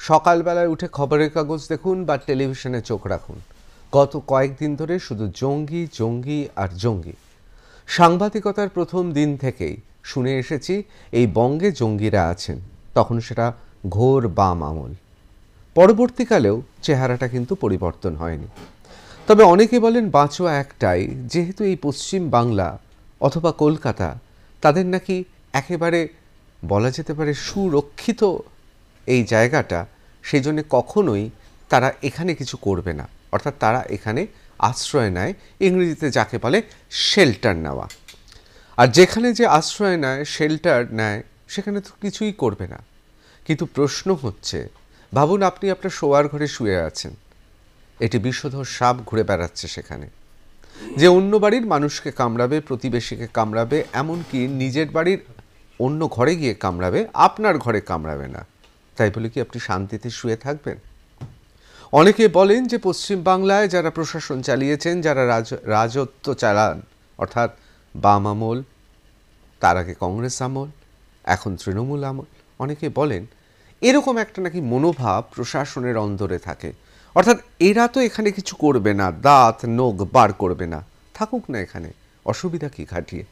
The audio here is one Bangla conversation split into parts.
সকালবেলায় উঠে খবরের কাগজ দেখুন বা টেলিভিশনে চোখ রাখুন, গত কয়েকদিন ধরে শুধু জঙ্গি জঙ্গি আর জঙ্গি। সাংবাদিকতার প্রথম দিন থেকেই শুনে এসেছি এই বঙ্গে জঙ্গিরা আছেন, তখন সেটা ঘোর বাম আমল। পরবর্তীকালেও চেহারাটা কিন্তু পরিবর্তন হয়নি। তবে অনেকে বলেন বাঁচো একটাই, যেহেতু এই পশ্চিম বাংলা অথবা কলকাতা তাদের নাকি একেবারে বলা যেতে পারে সুরক্ষিত এই জায়গাটা, সেই জন্যে কখনোই তারা এখানে কিছু করবে না, অর্থাৎ তারা এখানে আশ্রয় নেয়, ইংরেজিতে যাকে বলে শেল্টার নেওয়া। আর যেখানে যে আশ্রয় নেয়, শেল্টার নেয়, সেখানে তো কিছুই করবে না। কিন্তু প্রশ্ন হচ্ছে, ভাবুন আপনি আপনার শোয়ার ঘরে শুয়ে আছেন, এটি বিষধর সাপ ঘুরে বেড়াচ্ছে সেখানে, যে অন্য বাড়ির মানুষকে কামড়াবে, প্রতিবেশীকে কামড়াবে, এমনকি নিজের বাড়ির অন্য ঘরে গিয়ে কামড়াবে, আপনার ঘরে কামড়াবে না। তাই বলে কি আপনি শান্তিতে শুয়ে থাকবেন? অনেকে বলেন যে পশ্চিমবাংলায় যারা প্রশাসন চালিয়েছেন, যারা রাজত্ব চালান, অর্থাৎ বাম আমল, তার আগে কংগ্রেস আমল, এখন তৃণমূল আমল, অনেকে বলেন এরকম একটা নাকি মনোভাব প্রশাসনের অন্দরে থাকে, অর্থাৎ এরা তো এখানে কিছু করবে না, দাঁত নখ বার করবে না, থাকুক না এখানে, অসুবিধা কি ঘাটিয়ে।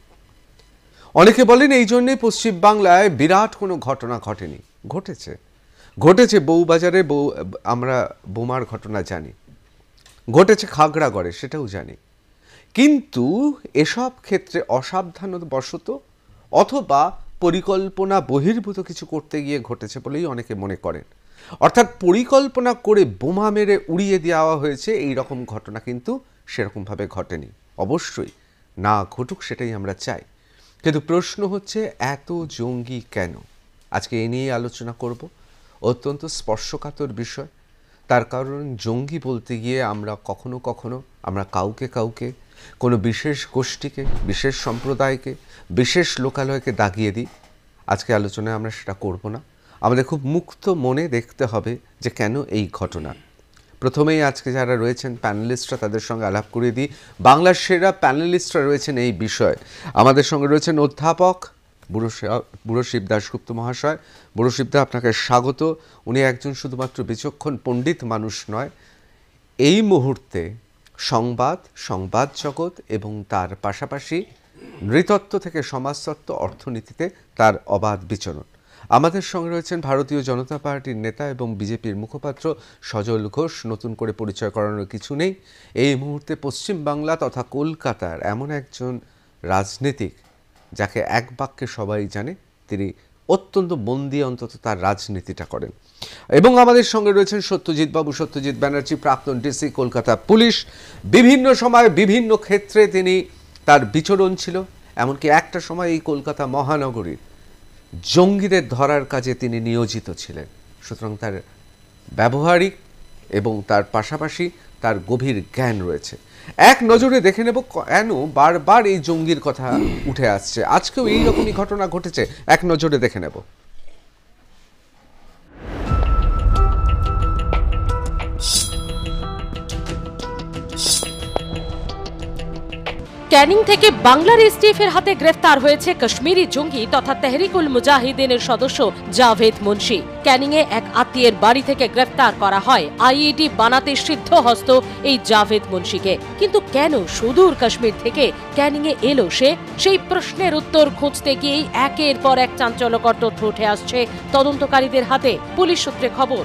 অনেকে বলেন এই জন্যে পশ্চিমবাংলায় বিরাট কোনো ঘটনা ঘটেনি। ঘটেছে বউবাজারে আমরা বোমার ঘটনা জানি, ঘটেছে খাগড়াগড়ে, সেটাও জানি। কিন্তু এসব ক্ষেত্রে অসাবধানতাবশত অথবা পরিকল্পনা বহির্ভূত কিছু করতে গিয়ে ঘটেছে বলেই অনেকে মনে করেন। অর্থাৎ পরিকল্পনা করে বোমা মেরে উড়িয়ে দেওয়া হয়েছে, এই রকম ঘটনা কিন্তু সেরকমভাবে ঘটেনি। অবশ্যই না ঘটুক, সেটাই আমরা চাই। কিন্তু প্রশ্ন হচ্ছে এত জঙ্গি কেন? আজকে এ নিয়ে আলোচনা করব। অত্যন্ত স্পর্শকাতর বিষয়, তার কারণ জঙ্গি বলতে গিয়ে আমরা কখনো কখনো আমরা কাউকে কোনো বিশেষ গোষ্ঠীকে, বিশেষ সম্প্রদায়কে, বিশেষ লোকালয়কে দাগিয়ে দিই। আজকে আলোচনায় আমরা সেটা করব না। আমাদের খুব মুক্ত মনে দেখতে হবে যে কেন এই ঘটনা। প্রথমেই আজকে যারা রয়েছেন প্যানেলিস্টরা, তাদের সঙ্গে আলাপ করিয়ে দিই। বাংলার সেরা প্যানেলিস্টরা রয়েছেন এই বিষয়ে। আমাদের সঙ্গে রয়েছেন অধ্যাপক বুড়োশিব দাশগুপ্ত মহাশয়। বুড়োশিবদা, আপনাকে স্বাগত। উনি একজন শুধুমাত্র বিচক্ষণ পণ্ডিত মানুষ নয়, এই মুহূর্তে সংবাদ জগৎ এবং তার পাশাপাশি নৃতত্ত্ব থেকে সমাজতত্ত্ব, অর্থনীতিতে তার অবাধ বিচরণ। আমাদের সঙ্গে রয়েছেন ভারতীয় জনতা পার্টির নেতা এবং বিজেপির মুখপাত্র সজল ঘোষ। নতুন করে পরিচয় করানোর কিছু নেই। এই মুহূর্তে পশ্চিমবাংলা তথা কলকাতার এমন একজন রাজনীতিক যাকে এক বাক্যে সবাই জানে, তিনি অত্যন্ত মন দিয়ে অন্তত তার রাজনীতিটা করেন। এবং আমাদের সঙ্গে রয়েছেন সত্যজিৎ ব্যানার্জি, প্রাক্তন ডিসি, কলকাতা পুলিশ। বিভিন্ন সময় বিভিন্ন ক্ষেত্রে তিনি তার বিচরণ ছিল, এমনকি একটা সময় এই কলকাতা মহানগরীর জঙ্গিদের ধরার কাজে তিনি নিয়োজিত ছিলেন। সুতরাং তার ব্যবহারিক এবং তার পাশাপাশি তার গভীর জ্ঞান রয়েছে। এক নজরে দেখে নেব কেন বারবার এই জঙ্গির কথা উঠে আসছে। আজকেও এইরকমই ঘটনা ঘটেছে, এক নজরে দেখে নেব। ক্যানিং থেকে বাংলার এসটিএফ এর হাতে গ্রেফতার হয়েছে কাশ্মীরি জঙ্গি তথা তেহরিকুল মুজাহিদিনের সদস্য জাভেদ মুন্সি। ক্যানিং এ এক আত্মীয়ের বাড়ি থেকে গ্রেফতার করা হয় আইইডি বানাতে সিদ্ধহস্ত এই জাভেদ মুন্সিকে। কিন্তু কেন সুদূর কাশ্মীর থেকে ক্যানিং এ এলো সে? সেই প্রশ্নের উত্তর খুঁজতে গিয়েই একের পর এক চাঞ্চল্যকর তথ্য উঠে আসছে তদন্তকারীদের হাতে। পুলিশ সূত্রে খবর,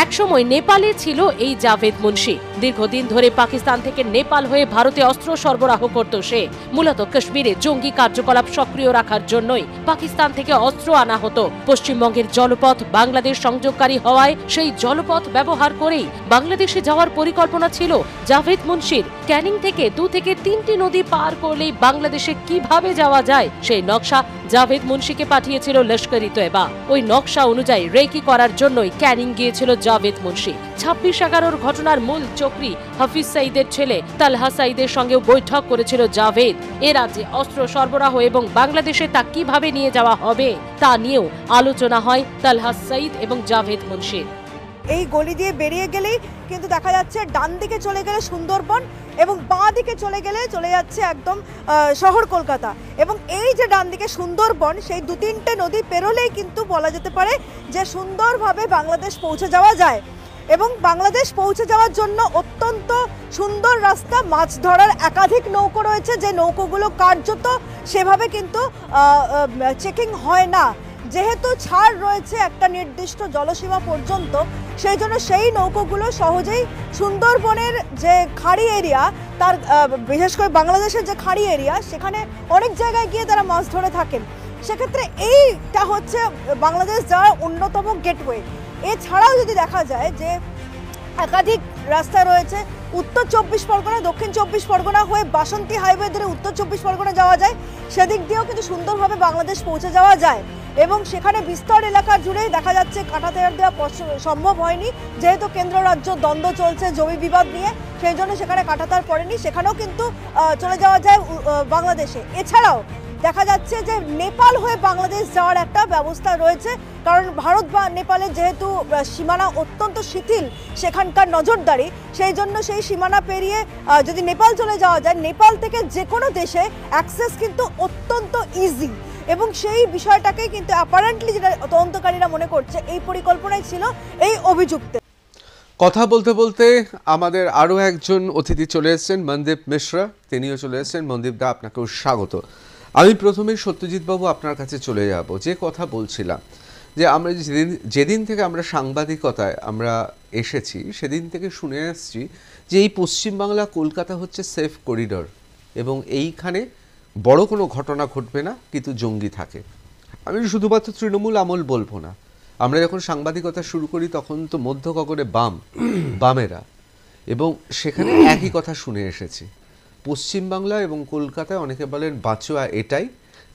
একসময় নেপালে ছিল এই জাভেদ মুন্সি। দীর্ঘদিন ধরে পাকিস্তান থেকে নেপাল হয়ে ভারতে অস্ত্র সরবরাহ করত সে। মূলত কাশ্মীরে জঙ্গি কার্যকলাপ সক্রিয় রাখার জন্যই পাকিস্তান থেকে অস্ত্র আনা হতো। পশ্চিমবঙ্গের জলপথ বাংলাদেশ সংযোগকারী হওয়ায় সেই জলপথ ব্যবহার করেই বাংলাদেশে যাওয়ার পরিকল্পনা ছিল জাভেদ মুন্সির। ক্যানিং থেকে 2 থেকে 3টি নদী পার করলেই বাংলাদেশে কিভাবে যাওয়া যায় সেই নকশা জাভেদ মুন্সিকে পাঠিয়েছিল লস্করি তয়বা। ওই নকশা অনুযায়ী রেকি করার জন্যই ক্যানিং গিয়েছিল জাভেদ মুন্সি। 26/11 ঘটনার মূল চক্রী হাফিজ সাইদের ছেলে তালহা সাইদের সঙ্গেও বৈঠক করেছিল জাভেদ। এ রাজ্যে অস্ত্র সরবরাহ এবং বাংলাদেশে তা কিভাবে নিয়ে যাওয়া হবে তা নিয়েও আলোচনা হয় তালহা সাইদ এবং জাভেদ মুন্সির। এই গলি দিয়ে বেরিয়ে গেলেই কিন্তু দেখা যাচ্ছে ডান দিকে চলে গেলে সুন্দরবন এবং বাঁ দিকে চলে গেলে চলে যাচ্ছে একদম শহর কলকাতা। এবং এই যে ডান দিকে সুন্দরবন, সেই 2-3টে নদী পেরোলেই কিন্তু বলা যেতে পারে যে সুন্দরভাবে বাংলাদেশ পৌঁছে যাওয়া যায়। এবং বাংলাদেশ পৌঁছে যাওয়ার জন্য অত্যন্ত সুন্দর রাস্তা, মাছ ধরার একাধিক নৌকো রয়েছে, যে নৌকোগুলো কার্যত সেভাবে কিন্তু চেকিং হয় না, যেহেতু ছাড় রয়েছে একটা নির্দিষ্ট জলসীমা পর্যন্ত। সেই জন্য সেই নৌকোগুলো সহজেই সুন্দরবনের যে খাড়ি এরিয়া, তার বিশেষ করে বাংলাদেশের যে খাড়ি এরিয়া, সেখানে অনেক জায়গায় গিয়ে তারা মাছ ধরে থাকেন। সেক্ষেত্রে এইটা হচ্ছে বাংলাদেশ যাওয়ার অন্যতম গেটওয়ে। এছাড়াও যদি দেখা যায় যে একাধিক রাস্তা রয়েছে, উত্তর 24 পরগনা, দক্ষিণ 24 পরগনা হয়ে বাসন্তী হাইওয়ে ধরে উত্তর 24 পরগনা যাওয়া যায়, সেদিক দিয়েও কিন্তু সুন্দরভাবে বাংলাদেশ পৌঁছে যাওয়া যায়। এবং সেখানে বিস্তর এলাকা জুড়ে দেখা যাচ্ছে কাঁটা তার দেওয়া সম্ভব হয়নি, যেহেতু কেন্দ্র রাজ্য দ্বন্দ্ব চলছে জমি বিবাদ নিয়ে, সেই জন্য সেখানে কাঁটা তার পড়েনি, সেখানেও কিন্তু চলে যাওয়া যায় বাংলাদেশে। এছাড়াও দেখা যাচ্ছে যে নেপাল হয়ে বাংলাদেশ যাওয়ার একটা ব্যবস্থা রয়েছে, কারণ ভারত বা নেপালের যেহেতু সীমানা অত্যন্ত শিথিল সেখানকার নজরদারি, সেই জন্য সেই সীমানা পেরিয়ে যদি নেপাল চলে যাওয়া যায়, নেপাল থেকে যে কোনো দেশে অ্যাক্সেস কিন্তু অত্যন্ত ইজি। এবং সেই বিষয়টাকেই কিন্তু অ্যাপারেন্টলি যেটা তদন্তকারীরা মনে করছে, এই পরিকল্পনায় ছিল এই অভিযুক্ত। কথা বলতে বলতে আমাদের আরও একজন অতিথি চলে এসেছেন, মনদীপ মিশ্রা, তিনিও চলে এসেছেন। মনদীপ দা, আপনাকেও স্বাগত। আমি প্রথমেই সত্যজিৎ বাবু আপনার কাছে চলে যাব। যে কথা বলছিলাম যে আমরা যেদিন থেকে আমরা সাংবাদিকতায় আমরা এসেছি, সেদিন থেকে শুনে আসছি যে এই পশ্চিমবাংলা কলকাতা হচ্ছে সেফ করিডর, এবং এইখানে বড় কোনো ঘটনা ঘটবে না, কিন্তু জঙ্গি থাকে। আমি শুধুমাত্র তৃণমূল আমল বলবো না, আমরা যখন সাংবাদিকতা শুরু করি তখন তো মধ্য গগনে বামেরা, এবং সেখানে একই কথা শুনে এসেছি। পশ্চিমবাংলা এবং কলকাতায় অনেকে বলেন বাঁচোয়া এটাই,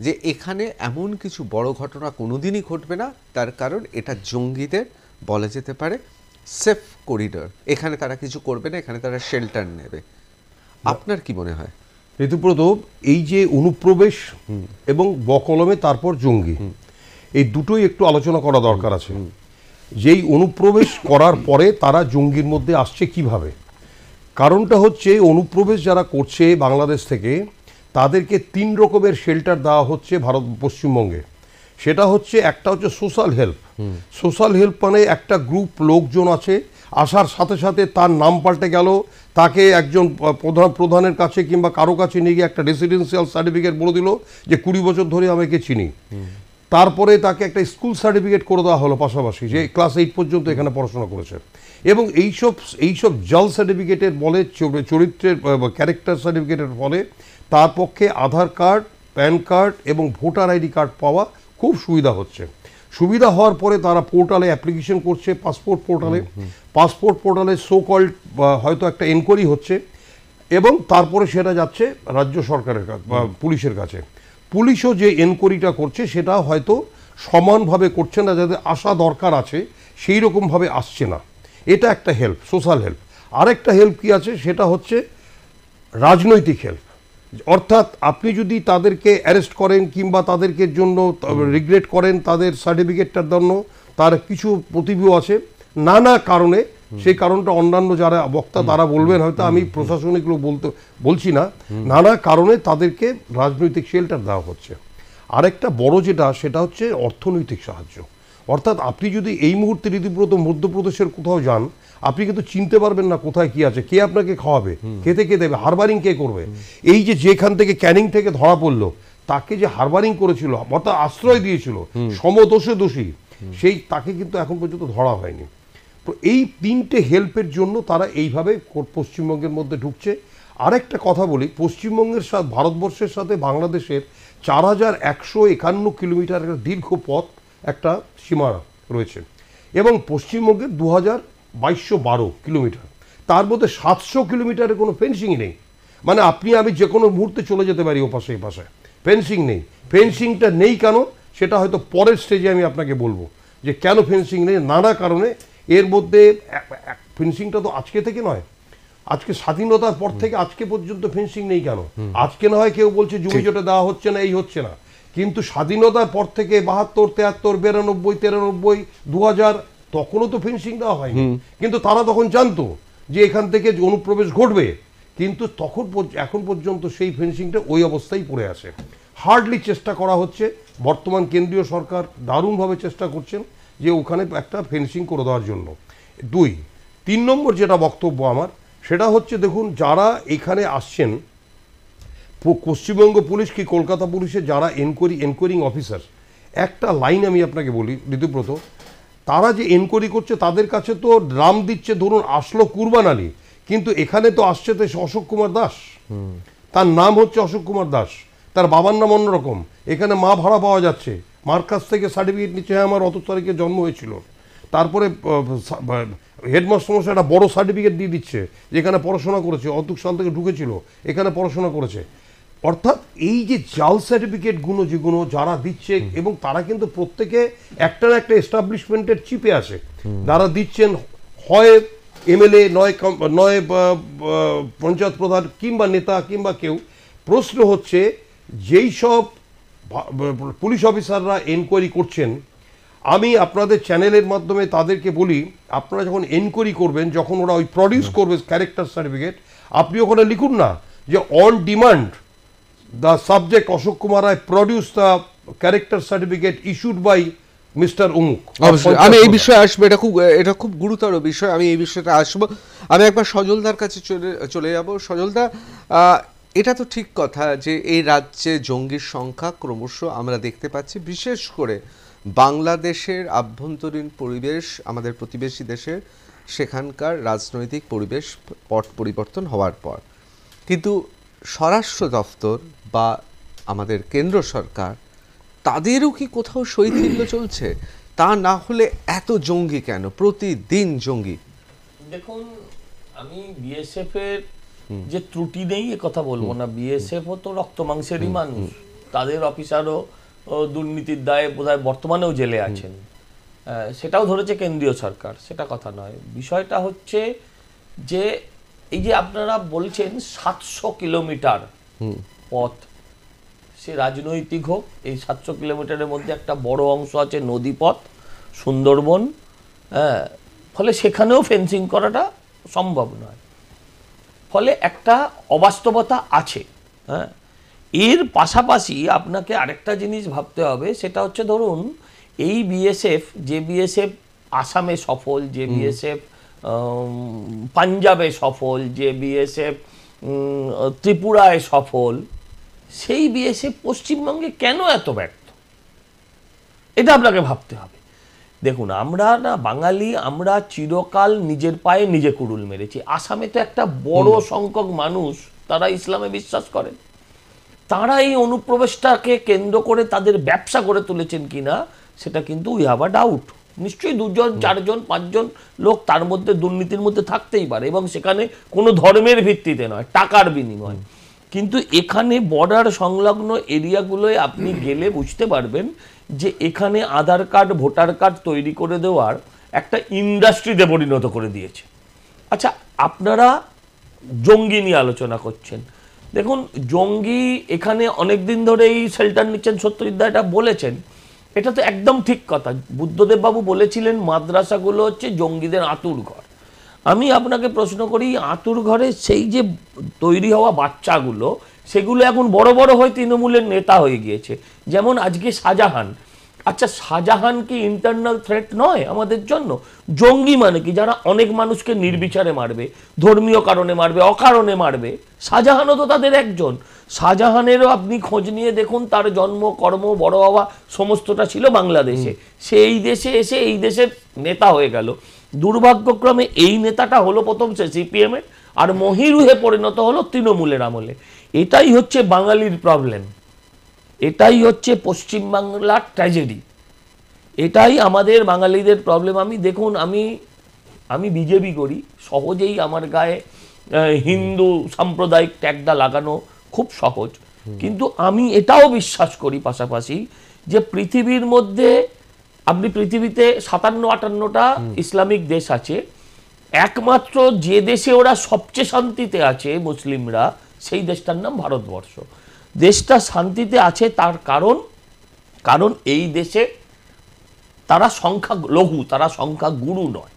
যে এখানে এমন কিছু বড় ঘটনা কোনোদিনই ঘটবে না, তার কারণ এটা জঙ্গিদের বলা যেতে পারে সেফ করিডর, এখানে তারা কিছু করবে না, এখানে তারা শেল্টার নেবে। আপনার কি মনে হয়? ঋতুব্রত, এই যে অনুপ্রবেশ এবং বকলমে তারপর জঙ্গি, এই দুটোই একটু আলোচনা করা দরকার আছে। যেই অনুপ্রবেশ করার পরে তারা জঙ্গির মধ্যে আসছে কিভাবে, কারণটা হচ্ছে অনুপ্রবেশ যারা করছে বাংলাদেশ থেকে, তাদেরকে 3 রকমের শেল্টার দেওয়া হচ্ছে পশ্চিমবঙ্গে। সেটা হচ্ছে, একটা হচ্ছে সোশ্যাল হেল্প। সোশ্যাল হেল্প মানে একটা গ্রুপ লোকজন আছে, আসার সাথে সাথে তার নাম পাল্টে গেল, তাকে একজন প্রধানের কাছে কিংবা কারো কাছে নিয়ে গিয়ে একটা রেসিডেন্সিয়াল সার্টিফিকেট বলে দিল যে 20 বছর ধরে আমাকে চিনি। তারপরে তাকে একটা স্কুল সার্টিফিকেট করে দেওয়া হলো পাশাপাশি, যে ক্লাস 8 পর্যন্ত এখানে পড়াশোনা করেছে। এবং এইসব জাল সার্টিফিকেটের বলে, চরিত্রের ক্যারেক্টার সার্টিফিকেটের ফলে তার পক্ষে আধার কার্ড, প্যান কার্ড এবং ভোটার আইডি কার্ড পাওয়া খুব সুবিধা হচ্ছে। সুবিধা হওয়ার পরে তারা পোর্টালে অ্যাপ্লিকেশন করছে, পাসপোর্ট পোর্টালে সো কল্ড হয়তো একটা এনকোয়ারি হচ্ছে, এবং তারপরে সেটা যাচ্ছে রাজ্য সরকারের কাছে বা পুলিশের কাছে। পুলিশও যে এনকোয়ারিটা করছে সেটা হয়তো সমানভাবে করছে না, যাদের আসা দরকার আছে সেই রকমভাবে আসছে না। এটা একটা হেল্প, সোশ্যাল হেল্প। আরেকটা হেল্প কি আছে, সেটা হচ্ছে রাজনৈতিক হেল্প। অর্থাৎ আপনি যদি তাদেরকে অ্যারেস্ট করেন কিংবা তাদেরকে জন্য রিগ্রেট করেন, তাদের সার্টিফিকেটটার জন্য তার কিছু প্রতিভূ আছে নানা কারণে, সেই কারণটা অন্যান্য যারা বক্তা তারা বলবেন, হয়তো আমি প্রশাসনিক লোক বলছি না, নানা কারণে তাদেরকে রাজনৈতিক শেল্টার দেওয়া হচ্ছে। আরেকটা বড় যেটা, সেটা হচ্ছে অর্থনৈতিক সাহায্য। অর্থাৎ আপনি যদি এই মুহূর্তে রীতিব্রত মধ্যপ্রদেশের কোথাও যান, আপনি কিন্তু চিনতে পারবেন না কোথায় কি আছে, কে আপনাকে খাওয়াবে, খেতে কে দেবে, হারবারিং কে করবে। এই যে যেখান থেকে ক্যানিং থেকে ধরা পড়লো, তাকে যে হারবারিং করেছিল অর্থাৎ আশ্রয় দিয়েছিল, সমদোষে দোষী, সেই তাকে কিন্তু এখন পর্যন্ত ধরা হয়নি। তো এই 3টে হেল্পের জন্য তারা এইভাবে পশ্চিমবঙ্গের মধ্যে ঢুকছে। আরেকটা কথা বলি, পশ্চিমবঙ্গের সাথে ভারতবর্ষের সাথে বাংলাদেশের 4151 কিলোমিটার দীর্ঘ পথ একটা সীমানা রয়েছে, এবং পশ্চিমবঙ্গের 2212 কিলোমিটার, তার মধ্যে 700 কিলোমিটারের কোনো ফেন্সিংই নেই। মানে আপনি আমি যে কোনো মুহূর্তে চলে যেতে পারি ও পাশে এই পাশে, ফেন্সিং নেই। ফেন্সিংটা নেই কেন, সেটা হয়তো পরের স্টেজে আমি আপনাকে বলবো যে কেন ফেন্সিং নেই, নানা কারণে। এর মধ্যে ফেন্সিংটা তো আজকে থেকে নয়, আজকে স্বাধীনতার পর থেকে আজকে পর্যন্ত ফেন্সিং নেই কেন? আজকে না হয় কেউ বলছে জমি জোটে দেওয়া হচ্ছে না, এই হচ্ছে না, কিন্তু স্বাধীনতার পর থেকে 72, 73, 92, 93, 2000 তখনও তো ফেন্সিং দেওয়া হয়নি। কিন্তু তারা তখন জানতো যে এখান থেকে অনুপ্রবেশ ঘটবে, কিন্তু এখন পর্যন্ত সেই ফেন্সিংটা ওই অবস্থায় পড়ে আছে। হার্ডলি চেষ্টা করা হচ্ছে, বর্তমান কেন্দ্রীয় সরকার দারুণভাবে চেষ্টা করছেন যে ওখানে একটা ফেন্সিং করে দেওয়ার জন্য। 3 নম্বর যেটা বক্তব্য আমার, সেটা হচ্ছে দেখুন, যারা এখানে আসছেন, পশ্চিমবঙ্গ পুলিশ কি কলকাতা পুলিশের যারা এনকোয়ারিং অফিসার, একটা লাইন আমি আপনাকে বলি ঋতুব্রত, তারা যে এনকোয়ারি করছে তাদের কাছে তো ড্রাম দিচ্ছে, ধরুন আসলো কুরবান আলী, কিন্তু এখানে তো আসছে তো অশোক কুমার দাস, তার নাম হচ্ছে অশোক কুমার দাস, তার বাবার নাম অন্যরকম, এখানে মা ভাড়া পাওয়া যাচ্ছে, মার কাছ থেকে সার্টিফিকেট নিচ্ছে, হ্যাঁ আমার অত তারিখে জন্ম হয়েছিল, তারপরে হেডমাস্টার মশাই একটা বড় সার্টিফিকেট দিয়ে দিচ্ছে যেখানে পড়াশোনা করেছে, অত সাল থেকে ঢুকেছিল এখানে পড়াশোনা করেছে। অর্থাৎ এই যে জাল সার্টিফিকেটগুলো যেগুলো যারা দিচ্ছে, এবং তারা কিন্তু প্রত্যেকে একটা না একটা এস্টাবলিশমেন্টের চিপে আছে, যারা দিচ্ছেন হয় এমএলএ, নয় পঞ্চায়েত প্রধান কিংবা নেতা কিংবা কেউ। প্রশ্ন হচ্ছে, যেই সব পুলিশ অফিসাররা এনকোয়ারি করছেন, আমি আপনাদের চ্যানেলের মাধ্যমে তাদেরকে বলি, আপনারা যখন এনকোয়ারি করবেন, যখন ওরা ওই প্রডিউস করবে ক্যারেক্টার সার্টিফিকেট, আপনি ওখানে লিখুন না যে on demand the subject Ashok Kumar Roy produce the character certificate issued by mister অমুক। আমি এই বিষয়ে আসবো, এটা খুব গুরুতর বিষয়, আমি এই বিষয়টা আসবো। আমি একবার সজলদার কাছে চলে যাব। সজলদা, এটা তো ঠিক কথা যে এই রাজ্যে জঙ্গির সংখ্যা ক্রমশ আমরা দেখতে পাচ্ছি, বিশেষ করে বাংলাদেশের আভ্যন্তরীণ পরিবেশ, আমাদের প্রতিবেশী দেশের সেখানকার রাজনৈতিক পরিবেশ পট পরিবর্তন হওয়ার পর। কিন্তু স্বরাষ্ট্র দপ্তর বা আমাদের কেন্দ্র সরকার, তাদেরও কি কোথাও শৈথিল্য চলছে? তা না হলে এত জঙ্গি কেন, প্রতিদিন জঙ্গি? দেখুন, আমি বিএসএফ এর যে ত্রুটি নেই এ কথা বলবো না, বিএসএফও তো রক্ত মাংসেরই মানুষ, তাদের অফিসারও দুর্নীতির দায়ে বোধহয় বর্তমানেও জেলে আছেন, সেটাও ধরেছে কেন্দ্রীয় সরকার, সেটা কথা নয়। বিষয়টা হচ্ছে যে এই যে আপনারা বলছেন 700 কিলোমিটার পথ, সে রাজনৈতিক হোক, এই 700 কিলোমিটারের মধ্যে একটা বড় অংশ আছে নদীপথ, সুন্দরবন, ফলে সেখানেও ফেন্সিং করাটা সম্ভব নয়, ফলে একটা অবাস্তবতা আছে। হ্যাঁ, এর পাশাপাশি আপনাকে আরেকটা জিনিস ভাবতে হবে, সেটা হচ্ছে ধরুন এই বিএসএফ, যে বিএসএফ আসামে সফল, যে বিএসএফ পাঞ্জাবে সফল, যে বিএসএফ ত্রিপুরায় সফল, সেই বিএসএফ পশ্চিমবঙ্গে কেন এত ব্যর্থ, এটা আপনাকে ভাবতে হবে। দেখুন, আমরা না বাঙালি, আমরা চিরকাল নিজের পায়ে নিজে কুড়ুল মেরেছি। আসামে তো একটা বড় সংখ্যক মানুষ তারা ইসলামে বিশ্বাস করেন, তারা এই অনুপ্রবেশটাকে কেন্দ্র করে তাদের ব্যবসা করে তুলেছেন কিনা সেটা কিন্তু উই হ্যাভ আ ডাউট। নিশ্চয়ই 2 জন 4 জন 5 জন লোক তার মধ্যে দুর্নীতির মধ্যে থাকতেই পারে, এবং সেখানে কোনো ধর্মের ভিত্তিতে নয়, টাকার বিনিময়। কিন্তু এখানে বর্ডার সংলগ্ন এরিয়াগুলোয় আপনি গেলে বুঝতে পারবেন যে এখানে আধার কার্ড, ভোটার কার্ড তৈরি করে দেওয়ার একটা ইন্ডাস্ট্রিতে পরিণত করে দিয়েছে। আচ্ছা, আপনারা জঙ্গি নিয়ে আলোচনা করছেন, দেখুন জঙ্গি এখানে অনেক দিন ধরেই শেল্টার নিচ্ছেন, সত্যজিৎ দা এটা বলেছেন, এটা তো একদম ঠিক কথা। বুদ্ধদেব বাবু বলেছিলেন মাদ্রাসাগুলো হচ্ছে জঙ্গিদের আঁতুড় ঘর। আমি আপনাকে প্রশ্ন করি, আঁতুড় ঘরে সেই যে তৈরি হওয়া বাচ্চাগুলো, সেগুলো এখন বড় বড় হয়ে তৃণমূলের নেতা হয়ে গিয়েছে। যেমন আজকে শাহজাহান, আচ্ছা শাহজাহান কি ইন্টারনাল থ্রেট নয় আমাদের জন্য? জঙ্গি মানে কি? যারা অনেক মানুষকে নির্বিচারে মারবে, ধর্মীয় কারণে মারবে, অকারণে মারবে। শাহজাহানও তো তাদের একজন। শাহজাহানেরও আপনি খোঁজ নিয়ে দেখুন, তার জন্ম, কর্ম, বড় হওয়া সমস্তটা ছিল বাংলাদেশে। সে এই দেশে এসে এই দেশের নেতা হয়ে গেল। দুর্ভাগ্যক্রমে এই নেতাটা হলো প্রথম সে সিপিএমের, আর মহিরুহে পরিণত হলো তৃণমূলের আমলে। এটাই হচ্ছে বাঙালির প্রবলেম, এটাই হচ্ছে পশ্চিমবাংলার ট্র্যাজেডি, এটাই আমাদের বাঙালিদের প্রবলেম। আমি দেখুন, আমি বিজেপি করি, সহজেই আমার গায়ে হিন্দু সাম্প্রদায়িক ট্যাগটা লাগানো খুব সহজ, কিন্তু আমি এটাও বিশ্বাস করি পাশাপাশি যে পৃথিবীর মধ্যে, আপনি পৃথিবীতে 57-58টা ইসলামিক দেশ আছে, একমাত্র যে দেশে ওরা সবচেয়ে শান্তিতে আছে মুসলিমরা, সেই দেশটার নাম ভারতবর্ষ। দেশটা শান্তিতে আছে তার কারণ এই দেশে তারা সংখ্যা লঘু, তারা সংখ্যা গুরু নয়।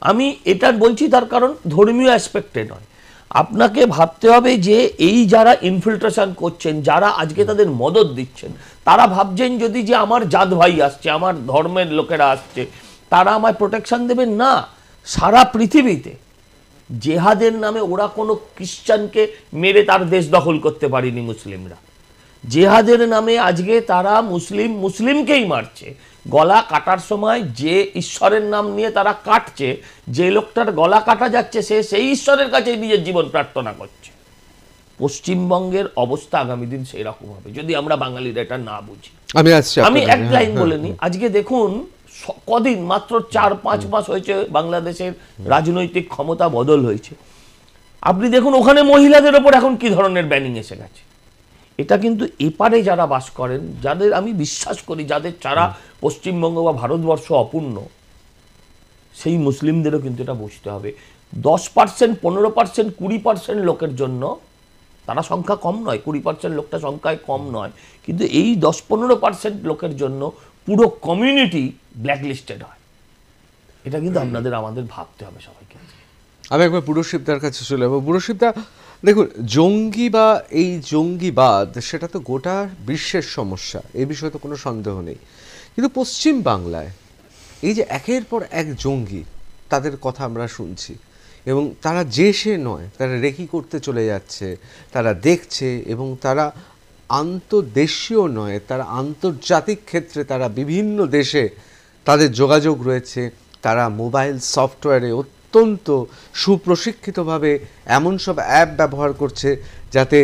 আমি এটা বলছি তার কারণ ধর্মীয় অ্যাসপেক্টে নয়, আপনাকে ভাবতে হবে যে এই যারা ইনফিল্ট্রেশন করছেন, যারা আজকে তাদের মদত দিচ্ছেন, তারা ভাবছেন যদি যে আমার জাত ভাই আসছে, আমার ধর্মের লোকেরা আসছে, তারা আমায় প্রোটেকশন দেবেন। না, সারা পৃথিবীতে জেহাদের নামে ওরা কোনো খ্রিস্টানকে মেরে তার দেশ দখল করতে পারেনি মুসলিমরা। জেহাদের নামে আজকে তারা মুসলিমকেই মারছে। গলা কাটার সময় যে ঈশ্বরের নাম নিয়ে তারা কাটছে, যে লোকটার গলা কাটা যাচ্ছে সে সেই ঈশ্বরের কাছে নিজের জীবন প্রার্থনা করছে। পশ্চিমবঙ্গের অবস্থা আগামী দিন সেই রকম হবে যদি আমরা বাঙালিরা এটা না বুঝি। আমি এক লাইন বলে নিই, আজকে দেখুন কদিন মাত্র 4-5 মাস হয়েছে বাংলাদেশের রাজনৈতিক ক্ষমতা বদল হয়েছে। আপনি দেখুন ওখানে মহিলাদের ওপর এখন কি ধরনের ব্যানিং এসে গেছে। এটা কিন্তু এপারে যারা বাস করেন, যাদের আমি বিশ্বাস করি যাদের ছাড়া পশ্চিমবঙ্গ বা ভারতবর্ষ অপূর্ণ, সেই মুসলিমদেরও কিন্তু এটা বুঝতে হবে। 10%, 15%, 20% লোকের জন্য, তারা সংখ্যা কম নয়, 20% লোকটা সংখ্যায় কম নয়, কিন্তু এই 10-15% লোকের জন্য পুরো কমিউনিটি ব্ল্যাকলিস্টেড হয়। এটা কিন্তু আমাদের ভাবতে হবে সবাইকে। আমি একবার বুড়োশিবদার কাছে চলে যাবো। বুড়োশিবদা, দেখুন, জঙ্গি বা এই জঙ্গিবাদ সেটা তো গোটা বিশ্বের সমস্যা, এই বিষয়ে তো কোনো সন্দেহ নেই। কিন্তু পশ্চিম বাংলায় এই যে একের পর এক জঙ্গি, তাদের কথা আমরা শুনছি, এবং তারা যে সে নয়, তারা রেকি করতে চলে যাচ্ছে, তারা দেখছে, এবং তারা আন্তর্দেশীয় নয়, তারা আন্তর্জাতিক ক্ষেত্রে তারা বিভিন্ন দেশে তাদের যোগাযোগ রয়েছে। তারা মোবাইল সফটওয়্যারে অত্যন্ত সুপ্রশিক্ষিতভাবে এমন সব অ্যাপ ব্যবহার করছে যাতে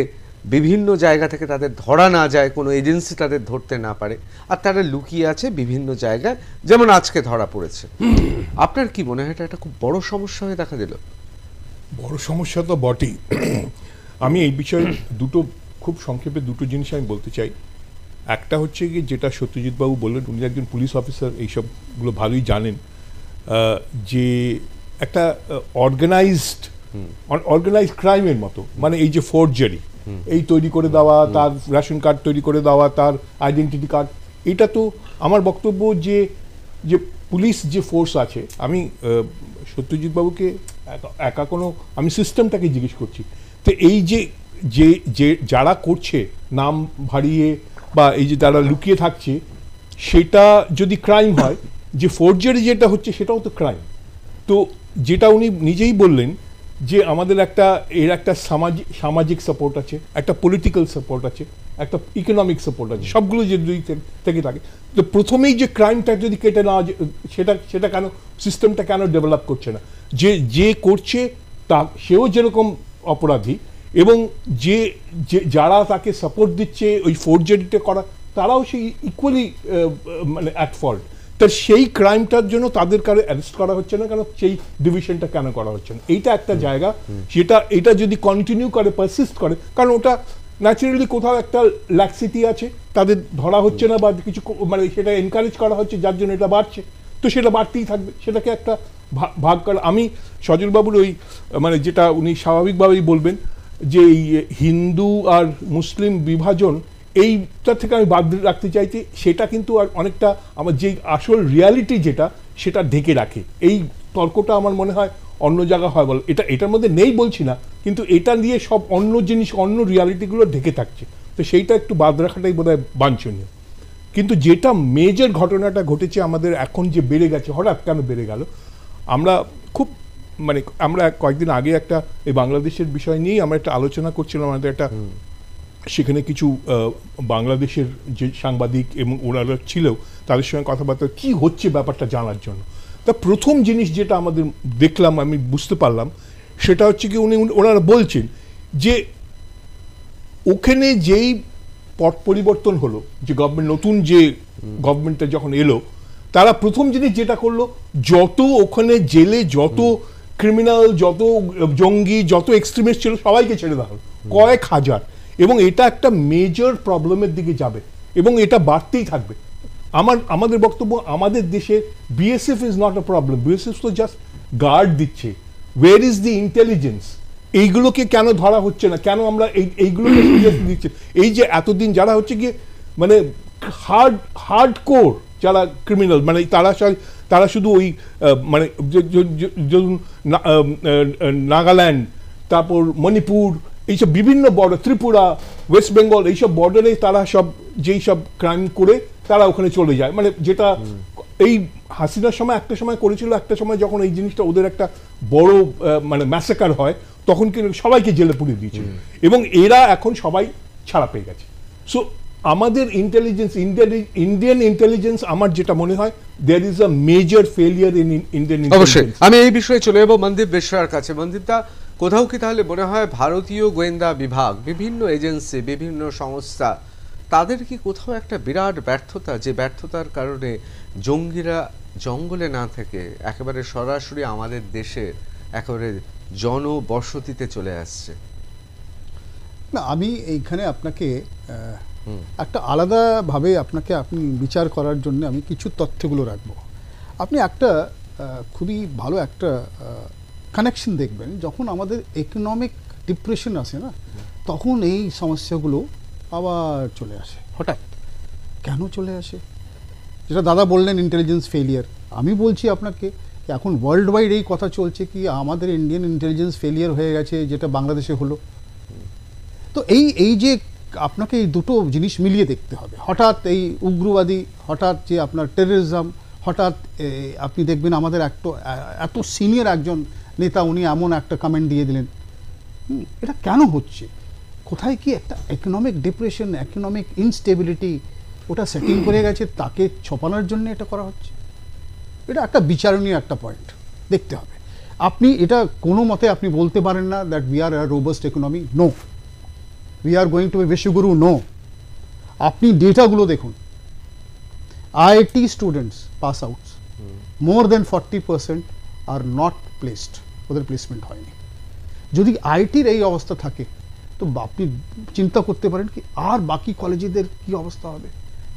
বিভিন্ন জায়গা থেকে তাদের ধরা না যায়, কোনো এজেন্সি তাদের ধরতে না পারে, আর তারা লুকিয়ে আছে বিভিন্ন জায়গায়, যেমন আজকে ধরা পড়েছে। আপনার কি মনে হয় এটা একটা খুব বড় সমস্যা হয়ে দেখা দিল? বড় সমস্যা তো বটেই। আমি এই বিষয়ে খুব সংক্ষেপে দুটো জিনিস আমি বলতে চাই। একটা হচ্ছে কি, যেটা সত্যজিৎ বাবু বললেন, উনি একজন পুলিশ অফিসার, এইসবগুলো ভালোই জানেন, যে একটা অর্গানাইজড ক্রাইমের মতো, মানে এই যে ফোর্জারি, এই তৈরি করে দেওয়া, তার রেশন কার্ড তৈরি করে দেওয়া, তার আইডেন্টিটি কার্ড, এটা তো আমার বক্তব্য যে পুলিশ যে ফোর্স আছে, আমি সত্যজিৎ বাবুকে একা কোনো, আমি সিস্টেমটাকে জিজ্ঞেস করছি। তো এই যে যারা করছে নাম ভারিয়ে, বা এই যে যারা লুকিয়ে থাকছে, সেটা যদি ক্রাইম হয়, যে ফোর্জারি যেটা হচ্ছে সেটাও তো ক্রাইম। তো যেটা উনি নিজেই বললেন যে আমাদের একটা সামাজিক সাপোর্ট আছে, একটা পলিটিক্যাল সাপোর্ট আছে, একটা ইকোনমিক সাপোর্ট আছে, সবগুলো যদি থেকে থাকে, তো প্রথমেই যে ক্রাইমটা যদি কেটে নেওয়া, সেটা কেন সিস্টেমটা কেন ডেভেলপ করছে না? যে করছে তা সেও যেরকম অপরাধী, এবং যারা তাকে সাপোর্ট দিচ্ছে ওই ফোর্জারিটা করা, তারাও সেই ইকুয়ালি মানে অ্যাট ফল্ট। তা সেই ক্রাইমটার জন্য তাদের কারো অ্যারেস্ট করা হচ্ছে না কেন? সেই ডিভিশনটা কেন করা হচ্ছে না? এইটা একটা জায়গা, এটা যদি কন্টিনিউ করে, পারসিস্ট করে, কারণ ওটা ন্যাচারালি কোথাও একটা ল্যাক্সিটি আছে, তাদের ধরা হচ্ছে না, বা কিছু মানে সেটা এনকারেজ করা হচ্ছে, যার জন্য এটা বাড়ছে, তো সেটা বাড়তেই থাকবে। সেটাকে একটা ভাগ করা, আমি সজলবাবুর ওই মানে যেটা উনি স্বাভাবিকভাবেই বলবেন যে এই হিন্দু আর মুসলিম বিভাজন, এইটা থেকে আমি বাদ রাখতে চাইছি, সেটা কিন্তু আর অনেকটা আমার যে আসল রিয়ালিটি যেটা, সেটা ঢেকে রাখে। এই তর্কটা আমার মনে হয় অন্য জায়গা হয় বল, এটার মধ্যে নেই বলছি না, কিন্তু এটা নিয়ে সব অন্য জিনিস, অন্য রিয়ালিটিগুলো ঢেকে থাকছে, তো সেইটা একটু বাদ রাখাটাই বোধহয় বাঞ্ছনীয়। কিন্তু যেটা মেজর ঘটনাটা ঘটেছে আমাদের এখন, যে বেড়ে গেছে, হঠাৎ কেন বেড়ে গেল, আমরা কয়েকদিন আগে একটা এই বাংলাদেশের বিষয় নিয়েই আমরা একটা আলোচনা করছিলাম, আমাদের একটা, সেখানে কিছু বাংলাদেশের যে সাংবাদিক এবং ওনারা ছিল, তাদের সঙ্গে কথাবার্তা কি হচ্ছে ব্যাপারটা জানার জন্য। তা প্রথম জিনিস যেটা আমাদের দেখলাম, আমি বুঝতে পারলাম, সেটা হচ্ছে কি ওনারা বলছেন যে ওখানে যেই পট পরিবর্তন হলো, যে গভর্নমেন্ট, নতুন যে গভর্নমেন্টটা যখন এলো, তারা প্রথম জিনিস যেটা করলো, যত ওখানে জেলে যত ক্রিমিনাল, যত জঙ্গি, যত এক্সট্রিমিস্ট ছিল, সবাইকে ছেড়ে দেওয়া হলো, কয়েক হাজার। এবং এটা একটা মেজর প্রবলেমের দিকে যাবে, এবং এটা বাড়তেই থাকবে। আমাদের বক্তব্য, আমাদের দেশে BSF is not a problem, BSF তো জাস্ট গার্ড দিচ্ছে। ওয়ের ইজ দি ইন্টেলিজেন্স? এইগুলোকে কেন ধরা হচ্ছে না? কেন আমরা এইগুলোকে দিচ্ছে? এই যে এতদিন যারা হচ্ছে গিয়ে মানে হার্ড কোর যারা ক্রিমিনাল, মানে তারা শুধু ওই মানে নাগাল্যান্ড, তারপর মণিপুর, এইসব বিভিন্ন বর্ডার, ত্রিপুরা, ওয়েস্ট বেঙ্গল, এইসব বর্ডারে তারা সব যেই সব ক্রাইম করে তারা ওখানে চলে যায়। মানে যেটা এই হাসিনার সময় একটা সময় করেছিল, একটা সময় যখন এই জিনিসটা ওদের একটা বড় মানে ম্যাসাকার হয় তখন কিন্তু সবাইকে জেলে পুড়িয়ে দিয়েছিল, এবং এরা এখন সবাই ছাড়া পেয়ে গেছে। সো আমাদের ইন্টেলিজেন্স, ইন্ডিয়ান ইন্টেলিজেন্স, আমার যেটা মনে হয় there is a major failure in Indian অবশ্যই ইন্টেলিজেন্স। আমি এই বিষয়ে চলে যাবো মনদীপ বেশরার কাছে। মনদীপ দা, কোথাও কি তাহলে মনে হয় ভারতীয় গোয়েন্দা বিভাগ, বিভিন্ন এজেন্সি, বিভিন্ন সংস্থা, তাদের কি কোথাও একটা বিরাট ব্যর্থতা, যে ব্যর্থতার কারণে জঙ্গিরা জঙ্গলে না থেকে একেবারে সরাসরি আমাদের দেশে একেবারে জনবসতিতে চলে আসছে? না, আমি এইখানে আপনাকে একটা আলাদাভাবে আপনি বিচার করার জন্য আমি কিছু তথ্যগুলো রাখবো। আপনি একটা খুবই ভালো একটা কানেকশন দেখবেন, যখন আমাদের ইকোনমিক ডিপ্রেশন আসে না, তখন এই সমস্যাগুলো আবার চলে আসে হঠাৎ। কেন চলে আসে? যেটা দাদা বললেন ইন্টেলিজেন্স ফেলিয়ার, আমি বলছি আপনাকে এখন ওয়ার্ল্ড ওয়াইড এই কথা চলছে কি আমাদের ইন্ডিয়ান ইন্টেলিজেন্স ফেলিয়ার হয়ে গেছে, যেটা বাংলাদেশে হলো। তো এই যে আপনাকে এই দুটো জিনিস মিলিয়ে দেখতে হবে। হঠাৎ এই উগ্রবাদী, হঠাৎ যে আপনার টেররিজম, হঠাৎ আপনি দেখবেন আমাদের এত সিনিয়র একজন নেতা উনি এমন একটা কমেন্ট দিয়ে দিলেন। এটা কেন হচ্ছে? কোথায় কি একটা ইকোনমিক ডিপ্রেশন, ইকোনমিক ইনস্টেবিলিটি ওটা সেটিং করে গেছে, তাকে ছপানোর জন্য এটা করা হচ্ছে? এটা একটা বিচারণীয় একটা পয়েন্ট দেখতে হবে। আপনি এটা কোনো মতে আপনি বলতে পারেন না that we are a robust economy. No, we are going to be বিশ্বগুরু। নো, আপনি ডেটাগুলো দেখুন। IIT students pass outs more than 40% are not placed, ওদের প্লেসমেন্ট হয়নি। যদি আইটির এই অবস্থা থাকে তো আপনি চিন্তা করতে পারেন কি আর বাকি কলেজেদের কি অবস্থা হবে?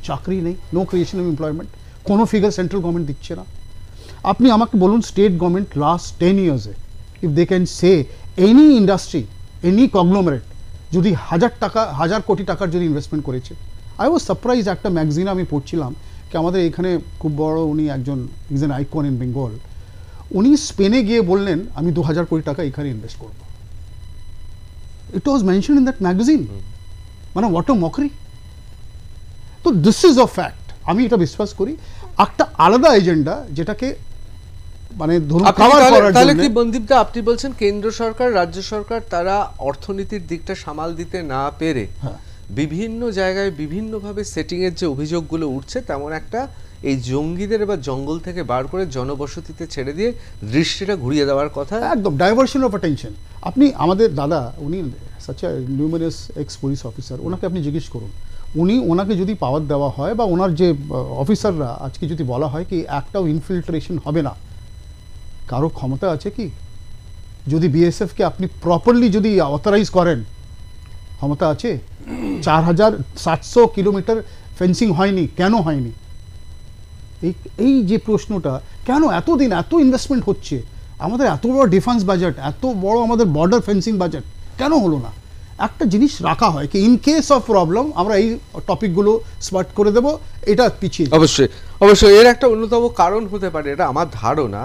চাকরি নেই, নো ক্রিয়েশন অফ এমপ্লয়মেন্ট, কোনো ফিগার সেন্ট্রাল গভর্নমেন্ট দিচ্ছে না। আপনি আমাকে বলুন স্টেট গভর্নমেন্ট লাস্ট 10 ইয়ার্সে if they can say any industry, any conglomerate যদি 1000 কোটি টাকার যদি ইনভেস্টমেন্ট করেছে। আই ওয়াজ সারপ্রাইজ, একটা ম্যাগাজিনে আমি পড়ছিলাম কি আমাদের এখানে খুব বড় উনি একজন is an icon in Bengal, উনি স্পেনে গিয়ে বললেন আমি 2000 কোটি টাকা এখানে ইনভেস্ট করব। ইট ওয়াজ মেনশন ইন দ্যাট ম্যাগাজিন। মানে হোয়াট আ মকরি। তো দিস ইজ আ ফ্যাক্ট, আমি এটা বিশ্বাস করি। একটা আলাদা এজেন্ডা যেটাকে মানে ধরুন কভার করার তাহলে জন্য। কি মনদীপদা আপনি বলছেন কেন্দ্র সরকার, রাজ্য সরকার তারা অর্থনীতির দিকটা সামাল দিতে না পেরে বিভিন্ন জায়গায় বিভিন্নভাবে সেটিং এর যে অভিযোগগুলো উঠছে, তেমন একটা এই জঙ্গিদের বা জঙ্গল থেকে বার করে জনবসতিতে ছেড়ে দিয়ে দৃষ্টিটা ঘুরিয়ে দেওয়ার কথা। একদম ডাইভার্সন অফ অ্যাটেনশন। আপনি আমাদের দাদা, উনি such a numerous x police officer, ওনাকে আপনি জিজ্ঞেস করুন, ওনাকে যদি পাওয়ার দেওয়া হয় বা ওনার যে অফিসাররা আজকে যদি বলা হয় কি একটাও ইনফিল্ট্রেশন হবে না, কারো ক্ষমতা আছে কি? যদি বিএসএফকে আপনি প্রপারলি যদি অথরাইজ করেন, ক্ষমতা আছে? 4700 কিলোমিটার ফেন্সিং হয়নি, কেন হয়নি? এই যে প্রশ্নটা, কেন এতদিন এত ইনভেস্টমেন্ট হচ্ছে, আমাদের এত বড় ডিফেন্স বাজেট, এত বড় আমাদের বর্ডার ফেন্সিং বাজেট, কেন হলো না? একটা জিনিস রাখা হয় কি ইন কেস অফ প্রবলেম আমরা এই টপিকগুলো স্পট করে দেব, এটা পিছিয়ে। অবশ্যই এর একটা অন্যতম কারণ হতে পারে, এটা আমার ধারণা,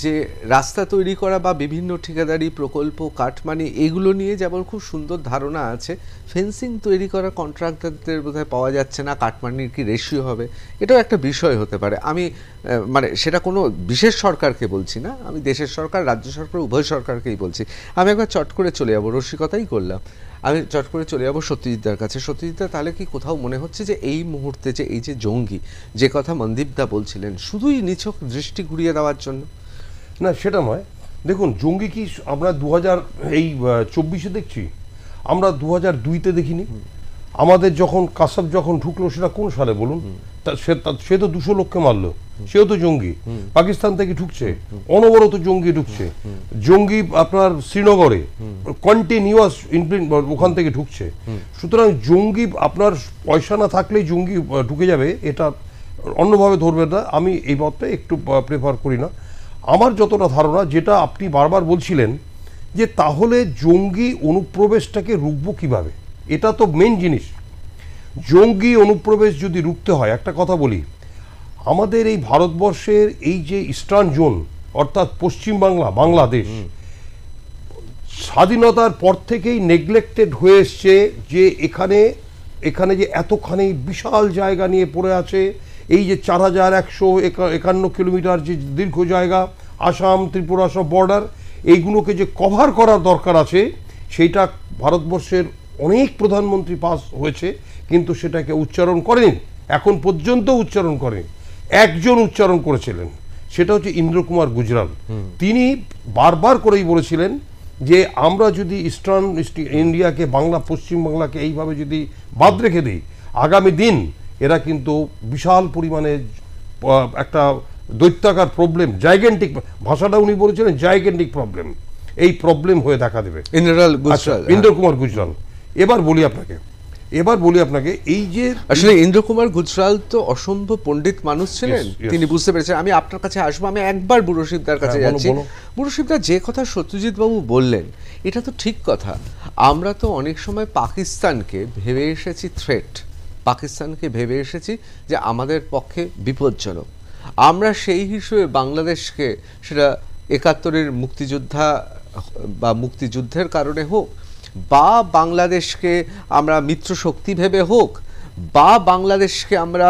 যে রাস্তা তৈরি করা বা বিভিন্ন ঠিকাদারি প্রকল্প, কাটমানি, এগুলো নিয়ে যেমন খুব সুন্দর ধারণা আছে, ফেন্সিং তৈরি করা কন্ট্রাক্টরদের বোধহয় পাওয়া যাচ্ছে না, কাটমানির কি রেশিও হবে, এটাও একটা বিষয় হতে পারে। আমি মানে সেটা কোনো বিশেষ সরকারকে বলছি না, আমি দেশের সরকার, রাজ্য সরকার, উভয় সরকারকেই বলছি। আমি একবার চট করে চলে যাবো, রসিকতাই করলাম, আমি চট করে চলে যাবো সত্যজিৎদার কাছে। সত্যজিৎদা, তাহলে কি কোথাও মনে হচ্ছে যে এই মুহূর্তে যে এই যে জঙ্গি, যে কথা মনদীপদা বলছিলেন, শুধুই নিছক দৃষ্টি ঘুরিয়ে দেওয়ার জন্য? না, সেটা নয়। দেখুন, জঙ্গি কি আমরা 2024 দেখছি, আমরা 2002-তে দেখিনি। আমাদের যখন কাসাব যখন ঢুকলো সেটা কোন সালে বলুন? সে তো 200 লোককে মারলো, সেও তো জঙ্গি। পাকিস্তান থেকে ঢুকছে, অনবরত জঙ্গি ঢুকছে। জঙ্গি আপনার শ্রীনগরে কন্টিনিউয়াস ওখান থেকে ঢুকছে। সুতরাং জঙ্গি আপনার পয়সা না থাকলেই জঙ্গি ঢুকে যাবে, এটা অন্যভাবে ধরবে না। আমি এই মতটা একটু প্রেফার করি না। আমার যতটা ধারণা, যেটা আপনি বারবার বলছিলেন যে তাহলে জঙ্গি অনুপ্রবেশটাকে রুখবো কিভাবে, এটা তো মেন জিনিস। জঙ্গি অনুপ্রবেশ যদি রুখতে হয়, একটা কথা বলি, আমাদের এই ভারতবর্ষের এই যে ইস্টার্ন জোন, অর্থাৎ পশ্চিমবাংলা, বাংলাদেশ, স্বাধীনতার পর থেকেই নেগলেক্টেড হয়ে এসছে যে এখানে যে এতখানি বিশাল জায়গা নিয়ে পড়ে আছে, এই যে 4151 কিলোমিটার যে দীর্ঘ জায়গা, আসাম ত্রিপুরা সব বর্ডার, এইগুলোকে যে কভার করার দরকার আছে, সেইটা ভারতবর্ষের অনেক প্রধানমন্ত্রী পাস হয়েছে, কিন্তু সেটাকে উচ্চারণ করেনি, এখন পর্যন্ত উচ্চারণ করেনি। একজন উচ্চারণ করেছিলেন, সেটা হচ্ছে ইন্দ্র কুমার গুজরাল। তিনি বারবার করেই বলেছিলেন যে আমরা যদি ইস্টার্ন ইন্ডিয়াকে পশ্চিম বাংলাকে এইভাবে যদি বাদ রেখে দিই, আগামী দিন এরা কিন্তু বিশাল পরিমাণে একটা দৈত্যাকার প্রবলেম, জাইগেন্টিক, ভাষাটা উনি বলেছিলেন জাইগেন্টিক প্রবলেম, এই প্রবলেম হয়ে দেখা দেবে। ইন্দ্র কুমার গুজরাল। এবার বলি আপনাকে এই যে আসলে ইন্দ্র কুমার গুজরাল তো অসম্ভব পণ্ডিত মানুষ ছিলেন। তিনি বুঝতে পেরেছেন। আমি আপনার কাছে আসবো, আমি একবার বুড়ো শিবদার কাছে যাচ্ছি। বুড়ো শিবদার যে কথা সত্যজিৎ বাবু বললেন, এটা তো ঠিক কথা। আমরা তো অনেক সময় পাকিস্তানকে ভেবে এসেছি থ্রেট, পাকিস্তানকে ভেবে এসেছি যে আমাদের পক্ষে বিপজ্জনক। আমরা সেই হিসেবে বাংলাদেশকে, সেটা 71-এর মুক্তিযোদ্ধা বা মুক্তিযুদ্ধের কারণে হোক, বা বাংলাদেশকে আমরা মিত্র শক্তি ভেবে হোক, বা বাংলাদেশকে আমরা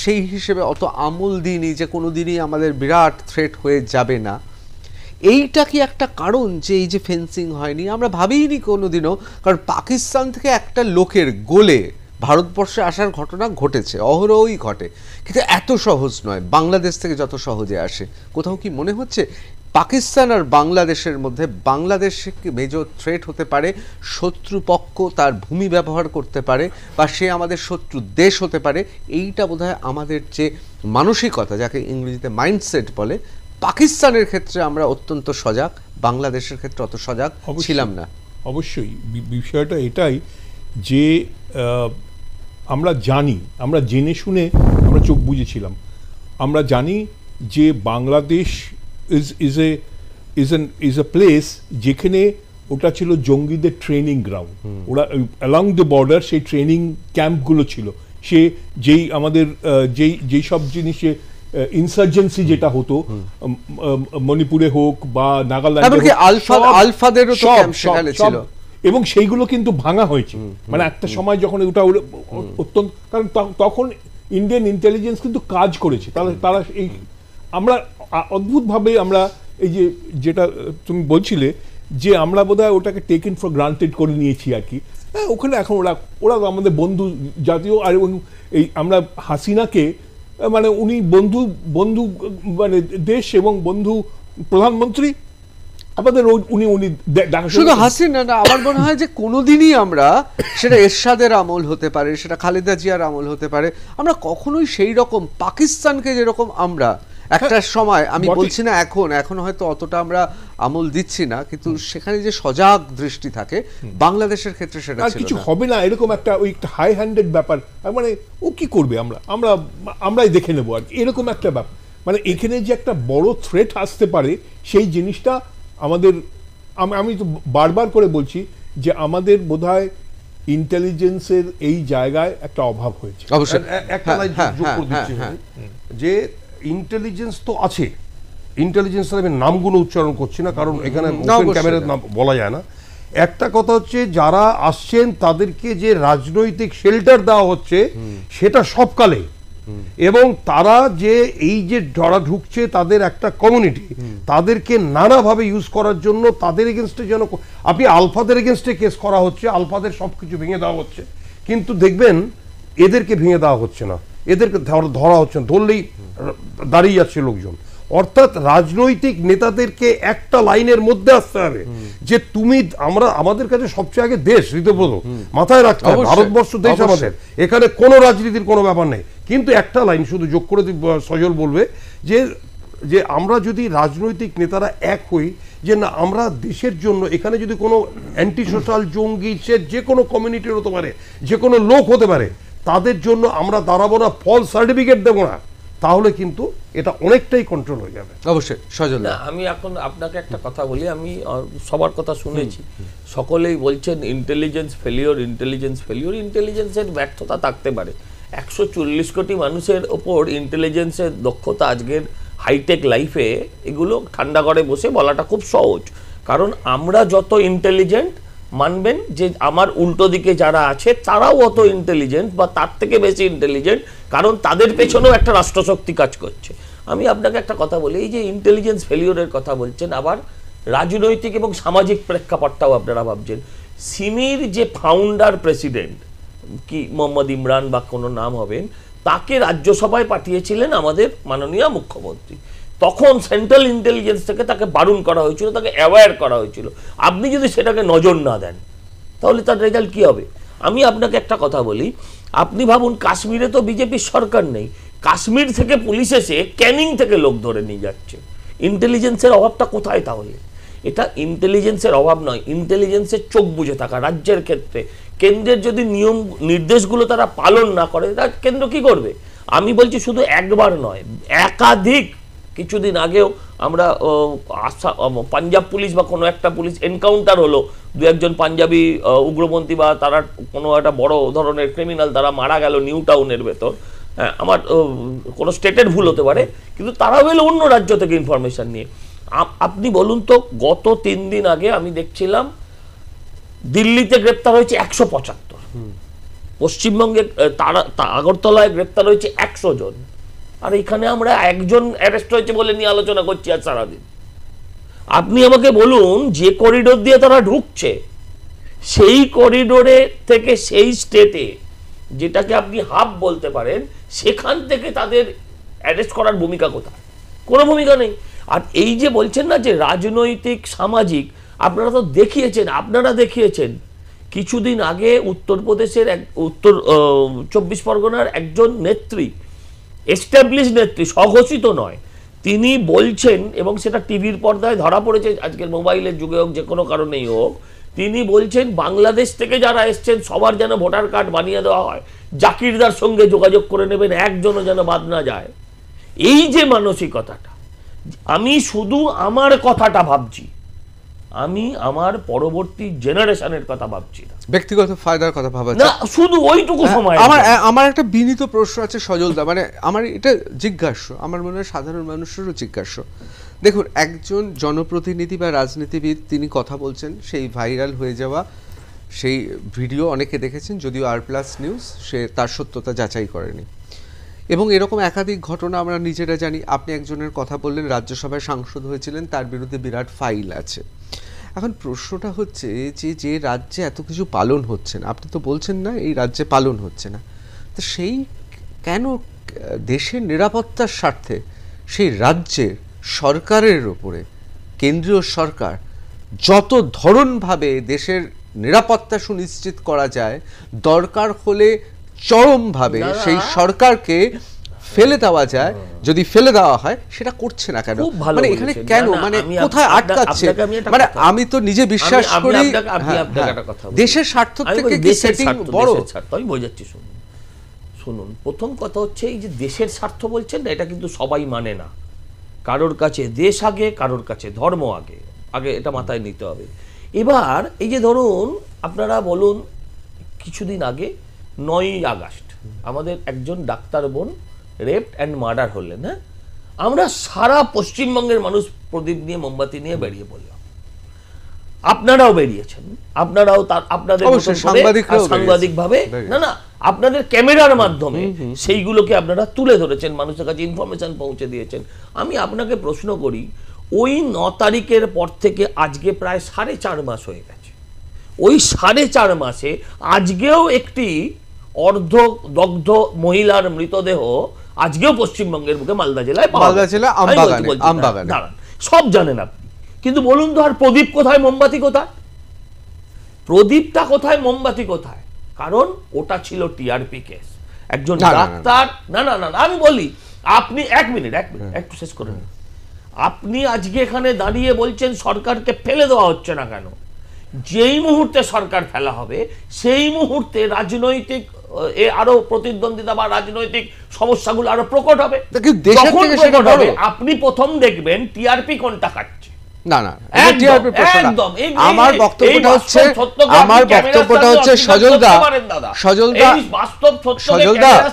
সেই হিসেবে অত আমল দিইনি যে কোনো দিনই আমাদের বিরাট থ্রেট হয়ে যাবে না। এইটা কি একটা কারণ যে এই যে ফেন্সিং হয়নি? আমরা ভাবিনি কোনোদিনও, কারণ পাকিস্তান থেকে একটা লোকের গোলে ভারতবর্ষে আসার ঘটনা ঘটেছে, অহরহই ঘটে, কিন্তু এত সহজ নয় বাংলাদেশ থেকে যত সহজে আসে। কোথাও কি মনে হচ্ছে পাকিস্তান আর বাংলাদেশের মধ্যে বাংলাদেশে মেজর থ্রেট হতে পারে, শত্রুপক্ষ তার ভূমি ব্যবহার করতে পারে, বা সে আমাদের শত্রু দেশ হতে পারে? এইটা বোধহয় আমাদের যে মানসিকতা, যাকে ইংরেজিতে মাইন্ডসেট বলে, পাকিস্তানের ক্ষেত্রে আমরা অত্যন্ত সজাগ, বাংলাদেশের ক্ষেত্রে অত সজাগ ছিলাম না। অবশ্যই বিষয়টা এটাই যে আমরা জেনে শুনে আমরা চোখ বুজেছিলাম। আমরা জানি যে বাংলাদেশ is a place যেখানে ওটা ছিল জঙ্গিদের ট্রেনিং গ্রাউন্ড। ওরা অ্যালং দ্য বর্ডার সেই ট্রেনিং ক্যাম্পগুলো ছিল। সে যেই সব জিনিসে ইনসার্জেন্সি যেটা হতো, মণিপুরে হোক বা নাগাল্যান্ডে, এবং সেইগুলো কিন্তু ভাঙা হয়েছে। মানে একটা সময় যখন ওটা অত্যন্ত, কারণ তখন ইন্ডিয়ান ইন্টেলিজেন্স কিন্তু কাজ করেছে। তারা এই আমরা অদ্ভুতভাবে আমরা এই যেটা তুমি বলছিলে যে আমরা বোধহয় ওটাকে টেকেন ফর গ্রান্টেড করে নিয়েছি আর কি। হ্যাঁ, ওখানে এখন ওরা আমাদের বন্ধু জাতীয়। আর এই আমরা হাসিনাকে, মানে উনি বন্ধু মানে দেশ এবং বন্ধু প্রধানমন্ত্রী আমাদের, উনি শুধু হাসিনা না, আমার মনে হয় যে কোনোদিনই আমরা, সেটা এরশাদের আমল হতে পারে, সেটা খালেদা জিয়ার আমল হতে পারে, আমরা কখনোই সেই রকম পাকিস্তানকে যেরকম আমরা একটা সময়, আমি বলছি না এখন হয়তো অতটা আমরা আমল দিচ্ছি না, কিন্তু সেখানে যে সজাগ দৃষ্টি থাকে, বাংলাদেশের ক্ষেত্রে সেটা ছিল না। কিছু হবে না এরকম একটা ওই একটা হাই হ্যান্ডেড ব্যাপার, মানে ও কি করবে, আমরাই দেখে নেবো আর এরকম একটা ব্যাপার। মানে এখানে যে একটা বড় থ্রেট আসতে পারে সেই জিনিসটা আমাদের, আমি তো বারবার করে বলছি যে আমাদের বোধহয় ইন্টেলিজেন্সের এই জায়গায় একটা অভাব হয়েছে। অবশ্যই একটা লাইন যোগ করে দিচ্ছি যে ইন্টেলিজেন্স তো আছে, ইন্টেলিজেন্সের আমি নামগুলো উচ্চারণ করছি না, কারণ এখানে ক্যামেরার নাম বলা যায় না। একটা কথা হচ্ছে, যারা আসছেন তাদেরকে যে রাজনৈতিক শেল্টার দেওয়া হচ্ছে সেটা সবকালে, এবং তারা যে এই যে যারা ঢুকছে তাদের একটা কমিউনিটি, তাদেরকে নানাভাবে ইউজ করার জন্য তাদের এগেনস্টে যেন, আপনি আলফাদের এগেনস্টে কেস করা হচ্ছে, আলফাদের সব কিছু ভেঙে দেওয়া হচ্ছে, কিন্তু দেখবেন এদেরকে ভেঙে দেওয়া হচ্ছে না, এদেরকে ধরা হচ্ছে না, ধরলেই দাঁড়িয়ে যাচ্ছে লোকজন। অর্থাৎ রাজনৈতিক নেতাদেরকে একটা লাইনের মধ্যে আসতে হবে যে আমাদের কাছে সবচেয়ে আগে দেশ, ঋতুব্রত মাথায় রাখতে হবে, ভারতবর্ষ দেশ আমাদের, এখানে কোনো রাজনীতির কোনো ব্যাপার নেই। কিন্তু একটা লাইন শুধু যোগ করে সজল বলবে যে আমরা যদি রাজনৈতিক নেতারা এক হই, যে না আমরা দেশের জন্য, এখানে যদি কোনো অ্যান্টি সোশ্যাল জঙ্গি, সে যে কোনো কমিউনিটির হতে পারে, যে কোনো লোক হতে পারে, তাদের জন্য আমরা দাঁড়াবো না, ফলস সার্টিফিকেট দেবো না, তাহলে কিন্তু এটা অনেকটাই কন্ট্রোল হয়ে যাবে। অবশ্যই সজল, আমি এখন আপনাকে একটা কথা বলি, আমি সবার কথা শুনেছি, সকলেই বলছেন ইন্টেলিজেন্স ফেলিওর, ইন্টেলিজেন্সের ব্যর্থতা থাকতে পারে। 140 কোটি মানুষের ওপর ইন্টেলিজেন্সের দক্ষতা আজকের হাইটেক লাইফে, এগুলো ঠান্ডা ঘরে বসে বলাটা খুব সহজ, কারণ আমরা যত ইন্টেলিজেন্ট, মানবেন যে আমার উল্টো দিকে যারা আছে তারাও অত ইন্টেলিজেন্ট বা তার থেকে বেশি ইন্টেলিজেন্ট, কারণ তাদের পেছনেও একটা রাষ্ট্রশক্তি কাজ করছে। আমি আপনাকে একটা কথা বলি, এই যে ইন্টেলিজেন্স ফেলিওরের কথা বলছেন, আবার রাজনৈতিক এবং সামাজিক প্রেক্ষাপটটাও আপনারা ভাবছেন। সিমির যে ফাউন্ডার প্রেসিডেন্ট কি মোহাম্মদ ইমরান বা কোনো নাম হবেন, তাকে রাজ্যসভায় পাঠিয়েছিলেন আমাদের মাননীয় মুখ্যমন্ত্রী। তখন সেন্ট্রাল ইন্টেলিজেন্স থেকে তাকে বারণ করা হয়েছিল, তাকে অ্যাওয়্যার করা হয়েছিল। আপনি যদি সেটাকে নজর না দেন তাহলে তার রেজাল্ট কি হবে? আমি আপনাকে একটা কথা বলি, আপনি ভাবুন কাশ্মীরে তো বিজেপির সরকার নেই, কাশ্মীর থেকে পুলিশ এসে ক্যানিং থেকে লোক ধরে নিয়ে যাচ্ছে। ইন্টেলিজেন্সের অভাবটা কোথায় তাহলে? এটা ইন্টেলিজেন্সের অভাব নয়, ইন্টেলিজেন্সের চোখ বুঝে থাকা। রাজ্যের ক্ষেত্রে কেন্দ্রের যদি নিয়ম নির্দেশগুলো তারা পালন না করে, তার কেন্দ্র কি করবে? আমি বলছি শুধু একবার নয়, একাধিক। কিছুদিন আগেও আমরা পাঞ্জাব পুলিশ বা কোনো একটা পুলিশ এনকাউন্টার হলো, দু একজন পাঞ্জাবি উগ্রপন্থী বা তারা কোনো একটা বড় ধরনের ক্রিমিনাল তারা মারা গেল নিউ টাউনের ভেতর। আমার কোনো স্টেটের ভুল হতে পারে, কিন্তু তারাও এলো অন্য রাজ্য থেকে ইনফরমেশন নিয়ে। আপনি বলুন তো, গত 3 দিন আগে আমি দেখছিলাম দিল্লিতে গ্রেপ্তার হয়েছে 175, পশ্চিমবঙ্গে আগরতলায় গ্রেপ্তার হয়েছে 100 জন, আর এখানে আমরা একজন অ্যারেস্ট হয়েছে বলে নিয়ে আলোচনা করছি আর সারাদিন। আপনি আমাকে বলুন, যে করিডোর দিয়ে তারা ঢুকছে, সেই করিডোরে থেকে সেই স্টেটে, যেটাকে আপনি হাব বলতে পারেন, সেখান থেকে তাদের অ্যারেস্ট করার ভূমিকা কোথায়? কোনো ভূমিকা নেই। আর এই যে বলছেন না যে রাজনৈতিক সামাজিক, আপনারা দেখিয়েছেন কিছুদিন আগে উত্তরপ্রদেশের উত্তর 24 পরগনার একজন নেত্রী, এস্টাবলিশ নেত্রী, স্বঘোষিত নয়, তিনি বলছেন, এবং সেটা টিভির পর্দায় ধরা পড়েছে, আজকের মোবাইলের যুগে হোক যে কোনো কারণেই হোক, তিনি বলছেন বাংলাদেশ থেকে যারা এসছেন সবার যেন ভোটার কার্ড বানিয়ে দেওয়া হয়, জাকিরদার সঙ্গে যোগাযোগ করে নেবেন, একজনও যেন বাদ না যায়। এই যে মানসিকতাটা, আমি শুধু আমার কথাটা ভাবছি, আমি আমার পরবর্তী জেনারেশনের কথা ভাবছি না, ব্যক্তিগত ফায়দার কথা ভাবা না, শুধু ওইটুকু সময়। আমার একটা বিনীত প্রশ্ন আছে সজলদা, মানে আমার এটা জিজ্ঞাস্য, আমার মনে হয় সাধারণ মানুষেরও জিজ্ঞাস্য। দেখুন, একজন জনপ্রতিনিধি বা রাজনীতিবিদ তিনি কথা বলছেন, সেই ভাইরাল হয়ে যাওয়া সেই ভিডিও অনেকে দেখেছেন, যদিও R+ নিউজ সে তার সত্যতা যাচাই করেনি, এবং এরকম একাধিক ঘটনা আমরা নিজেরা জানি। আপনি একজনের কথা বললেন, রাজ্যসভায় সাংসদ হয়েছিলেন, তার বিরুদ্ধে বিরাট ফাইল আছে। এখন প্রশ্নটা হচ্ছে যে রাজ্যে এত কিছু পালন হচ্ছে না, আপনি তো বলছেন না এই রাজ্যে পালন হচ্ছে না, তো সেই কেন দেশের নিরাপত্তার স্বার্থে সেই রাজ্যের সরকারের ওপরে কেন্দ্রীয় সরকার যত ধরনভাবে দেশের নিরাপত্তা সুনিশ্চিত করা যায়, দরকার হলে চরমভাবে সেই সরকারকে ফেলে দেওয়া যায়, যদি ফেলে দেওয়া হয়, সেটা করছে না কেন? মানে এখানে কেন, মানে কোথায় আটকাচ্ছে? মানে আমি তো নিজে বিশ্বাস করি দেশের স্বার্থ থেকে কি সেটিং বড়? আমি বোঝাচ্ছি, শুনুন, প্রথম কথা হচ্ছে এই যে দেশের স্বার্থ বলছেন না, এটা কিন্তু সবাই মানে না। কারোর কাছে দেশ আগে, কারোর কাছে ধর্ম আগে, এটা মাথায় নিতে হবে। এবার এই যে ধরুন, আপনারা বলুন, কিছুদিন আগে 9ই আগস্ট আমাদের একজন ডাক্তার বোন রেপড অ্যান্ড মার্ডার হলেন। হ্যাঁ, আমরা সারা পশ্চিমবঙ্গের মানুষ প্রদীপ নিয়ে, মোমবাতি নিয়ে বেরিয়ে পড়লাম। আপনারাও বেরিয়েছেন, আপনারাও আপনাদের সাংবাদিকভাবে, না আপনাদের ক্যামেরার মাধ্যমে সেইগুলোকে আপনারা তুলে ধরেছেন, মানুষের কাছে ইনফরমেশন পৌঁছে দিয়েছেন। আমি আপনাকে প্রশ্ন করি, ওই 9 তারিখের পর থেকে আজকে প্রায় 4.5 মাস হয়ে গেছে। ওই 4.5 মাসে আজকেও একটি অর্ধদগ্ধ মহিলার মৃতদেহ আজকেও পশ্চিমবঙ্গের বুকে মালদা জেলায়, দাঁড়ান, সব জানেন আপনি, কিন্তু বলুন তো, আর প্রদীপ কোথায়, মোমবাতি কোথায়? প্রদীপটা কোথায়, মোমবাতি কোথায়? কারণ ওটা ছিল টিআরপি কেস। একজন ডাক্তার, না, আমি বলি, আপনি এক মিনিট একটু শেষ করে নিন। আপনি আজকে এখানে দাঁড়িয়ে বলছেন সরকারকে ফেলে দেওয়া হচ্ছে না কেন? যেই মুহূর্তে সরকার ফেলা হবে, সেই মুহূর্তে রাজনৈতিক আরো প্রতিদ্বন্দ্বিতা বা রাজনৈতিক সমস্যাগুলো আরো প্রকট হবে। আপনি প্রথম দেখবেন টিআরপি কোনটা কাটছে। না, আমার বক্তব্যটা হচ্ছে সজলদা, বাস্তব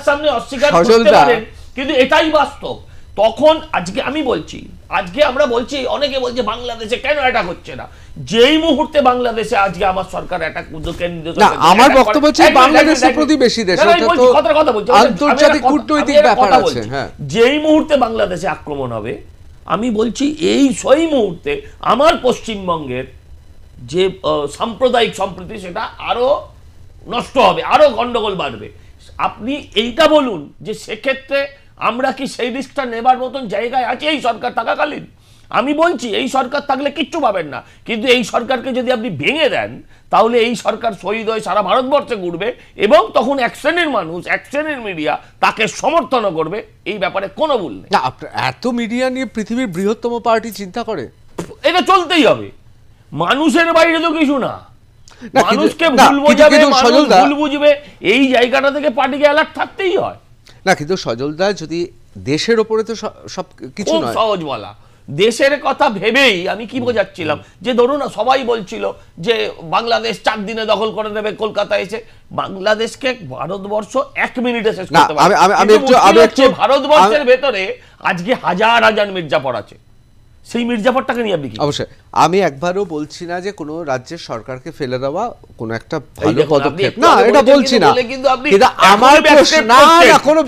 সামনে অস্বীকার করতে পারেন, কিন্তু এটাই বাস্তব। তখন আজকে আমি বলছি, আজকে আমরা বলছি, অনেকে বলছে বাংলাদেশে কেন অ্যাটাক হচ্ছে না। যেই মুহূর্তে বাংলাদেশে আজকে আমার সরকার অ্যাটাক না, আমার বক্তব্য হচ্ছে বাংলাদেশের প্রতিবেশী দেশ, এটা তো আন্তর্জাতিক কূটনৈতিক ব্যাপার আছে। হ্যাঁ, যেই মুহূর্তে বাংলাদেশে আক্রমণ হবে, আমি বলছি এই সেই মুহূর্তে আমার পশ্চিমবঙ্গের যে সাম্প্রদায়িক সম্প্রীতি সেটা আরো নষ্ট হবে, আরো গন্ডগোল বাড়বে। আপনি এইটা বলুন যে সেক্ষেত্রে আমরা কি সেই রিস্কটা নেবার মতন জায়গায় আছে এই সরকার থাকাকালীন? আমি বলছি এই সরকার থাকলে কিচ্ছু পাবেন না, কিন্তু এই সরকারকে যদি আপনি ভেঙে দেন তাহলে এই সরকার শহীদ হয়ে সারা ভারতবর্ষে ঘুরবে, এবং তখন এক শ্রেণীর মানুষ, এক শ্রেণীর মিডিয়া তাকে সমর্থনও করবে। এই ব্যাপারে কোনো ভুল নেই। না, এত মিডিয়া নিয়ে পৃথিবীর বৃহত্তম পার্টি চিন্তা করে, এটা চলতেই হবে, মানুষের বাইরে তো কিছু না। না, মানুষকে না, ভুল বোঝাবে, কিন্তু মানুষ সজলদা- ভুল বুঝবে, এই জায়গাটা থেকে পার্টিকে অ্যালার্ট থাকতেই হয়। না, কিন্তু সজলদা যদি দেশের ওপরে তো সব কিছু খুব নয়। সহজ বলা, দেশের কথা ভেবেই আমি কি বোঝাচ্ছিলাম যে ধরুন না, সবাই বলছিল যে বাংলাদেশ 4 দিনে দখল করে নেবে কলকাতা এসে। বাংলাদেশকে ভারতবর্ষ 1 মিনিটে শেষ করতে পারে। ভারতবর্ষের ভেতরে আজকে হাজার হাজার মির্জাফর আছে, সেই মির্জাফরটাকে নিয়ে আপনি কি? অবশ্যই আমি একবারও বলছি না যে কোনো রাজ্যের সরকারকে ফেলে দেওয়া কোনো একটা ভালো পদক্ষেপ না, এটা বলছি না, কিন্তু আমার প্রশ্ন না, কোনো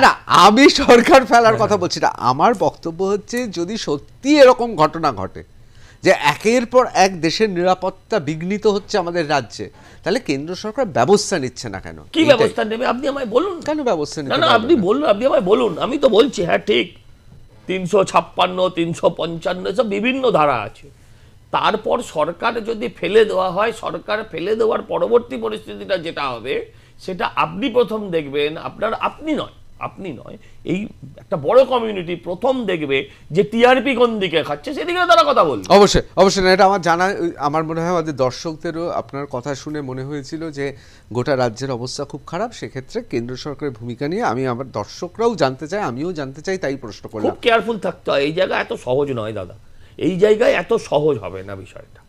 না, আমি সরকার ফেলার কথা বলছি না। আমার বক্তব্য হচ্ছে যদি সত্যি এরকম ঘটনা ঘটে যে একের পর এক দেশের নিরাপত্তা বিঘ্নিত হচ্ছে আমাদের রাজ্যে, তাহলে কেন্দ্র সরকার ব্যবস্থা নিচ্ছে না কেন? কি ব্যবস্থা নেবে আপনি আমায় বলুন। কেন ব্যবস্থা নিতে? না, আপনি বলুন, আপনি আমায় বলুন। আমি তো বলছি হ্যাঁ ঠিক, 356, 355 সব বিভিন্ন ধারা আছে। তারপর সরকার যদি ফেলে দেওয়া হয়, সরকার ফেলে দেওয়ার পরবর্তী পরিস্থিতিটা যেটা হবে সেটা আপনি প্রথম দেখবেন। আপনি নয়, এই একটা বড় কমিউনিটি প্রথম দেখবে যে টিআরপি কোন দিকে খাচ্ছে, সেদিকে তারা কথা বলবে। অবশ্যই না, এটা আমার জানা। আমার মনে হয় আমাদের দর্শকদেরও আপনার কথা শুনে মনে হয়েছিল যে গোটা রাজ্যের অবস্থা খুব খারাপ, সেক্ষেত্রে কেন্দ্র সরকারের ভূমিকা নিয়ে আমি আমার দর্শকরাও জানতে চাই, আমিও জানতে চাই, তাই প্রশ্ন করলাম। খুব কেয়ারফুল থাকতে হয়, এই জায়গা এত সহজ নয় দাদা, এই জায়গায় এত সহজ হবে না বিষয়টা।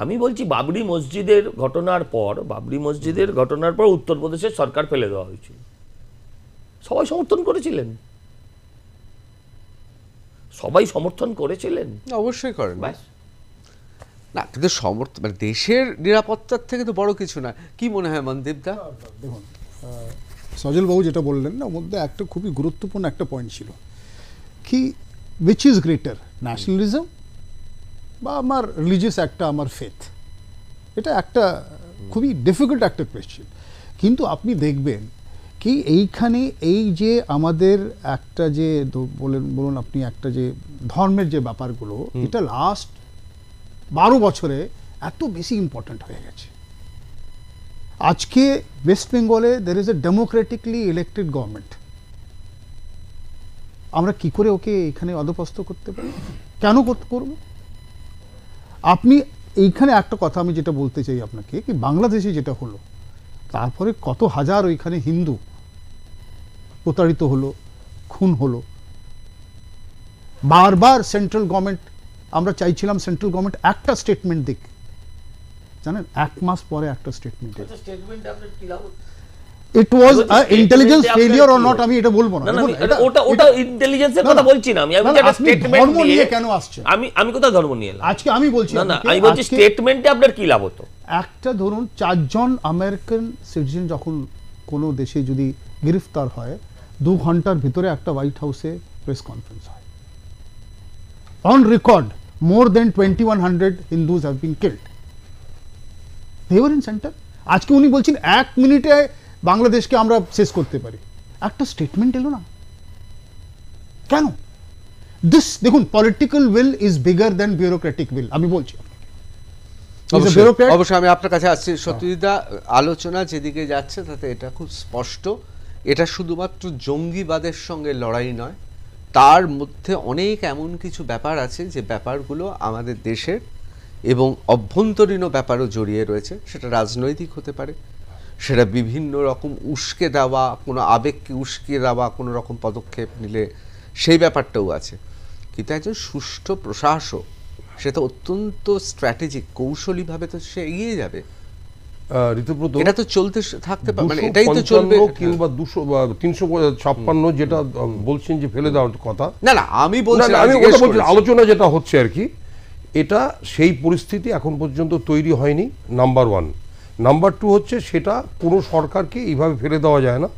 আমি বলছি বাবরি মসজিদের ঘটনার পর উত্তরপ্রদেশের সরকার ফেলে দেওয়া হয়েছিল, সবাই সমর্থন করেছিলেন, অবশ্যই করেন। ব্যাস। না, কিন্তু মানে দেশের নিরাপত্তার থেকে তো বড় কিছু না। কি মনে হয় মনদীপ দা? দেখুন, সজলবাবু যেটা বললেন না, ওর মধ্যে একটা খুবই গুরুত্বপূর্ণ একটা পয়েন্ট ছিল কি, উইচ ইজ গ্রেটার, ন্যাশনালিজম বা আমার রিলিজিয়াস একটা আমার ফেথ? এটা একটা খুবই ডিফিকাল্ট একটা কোয়েশ্চেন। কিন্তু আপনি দেখবেন কি এইখানে এই যে আমাদের একটা যে বলুন আপনি একটা যে ধর্মের যে ব্যাপারগুলো, এটা লাস্ট 12 বছরে এত বেশি ইম্পর্ট্যান্ট হয়ে গেছে। আজকে ওয়েস্ট বেঙ্গলে there is a democratically elected government. আমরা কি করে ওকে এখানে অধপস্থ করতে পারি? কেন করব? আপনি এইখানে একটা কথা আমি যেটা বলতে চাই আপনাকে, কি বাংলাদেশে যেটা হলো, তারপরে কত হাজার ওইখানে হিন্দু প্রতারিত হলো, খুন হলো। বারবার সেন্ট্রাল গভর্নমেন্ট, আমরা চাইছিলাম সেন্ট্রাল গভর্নমেন্ট একটা স্টেটমেন্ট দিক, জানেন 1 মাস পরে একটা স্টেটমেন্ট দিক। ইট ওয়াজ আ ইন্টেলিজেন্স ফেলিওর অর নট, আমি এটা বলবো না। ওটা ইন্টেলিজেন্সের কথা বলছি না, আমি একটা স্টেটমেন্ট ধর্ম নিয়ে কেন আসছে? আমি কোথাও ধর্ম নিয়ে এলাম আজকে আমি বলছি না, আমি বলছি স্টেটমেন্টে আপনার কি লাভ হতো? একটা ধরুন 4 জন আমেরিকান সিটিজেন যখন কোনো দেশে যদি গ্রেফতার হয়, 2 ঘন্টার ভিতরে একটা হোয়াইট হাউসে প্রেস কনফারেন্স হয়। On record more than 2100 Hindus have been killed. They were in centre. আজকে উনি বলছেন 1 মিনিটে বাংলাদেশকে আমরা শেষ করতে পারি। একটা স্টেটমেন্ট এলো না কেন? দেখুন, political will is bigger than bureaucratic will, আমি বলছি। অবশ্যই আমি আপনার কাছে আসছি সত্যজিৎদা, আলোচনা যেদিকে যাচ্ছে তাতে এটা খুব স্পষ্ট, এটা শুধুমাত্র জঙ্গিবাদের সঙ্গে লড়াই নয়, তার মধ্যে অনেক এমন কিছু ব্যাপার আছে যে ব্যাপারগুলো আমাদের দেশের এবং অভ্যন্তরীণ ব্যাপারও জড়িয়ে রয়েছে। সেটা রাজনৈতিক হতে পারে, সেটা বিভিন্ন রকম উস্কে দেওয়া, কোনো আবেগকে উস্কে দেওয়া, কোনো রকম পদক্ষেপ নিলে সেই ব্যাপারটাও আছে। কিন্তু একজন সুষ্ঠু প্রশাসক সে তো অত্যন্ত স্ট্র্যাটেজিক, কৌশলীভাবে তো সে এগিয়ে যাবে। ঋতুব্রত, এটা তো চলতে থাকতে পারে, মানে এটাই তো চলবে 255 কিংবা 356 যেটা বলছেন যে ফেলে দেওয়ার কথা, না না আমি বলছি না, আমি ওটা বলছি, আলোচনা যেটা হচ্ছে আর কি, এটা সেই পরিস্থিতি এখন পর্যন্ত তৈরি হয়নি, নাম্বার 1। নাম্বার 2 হচ্ছে সেটা কোনো সরকারকে এইভাবে ফেলে দেওয়া যায় না,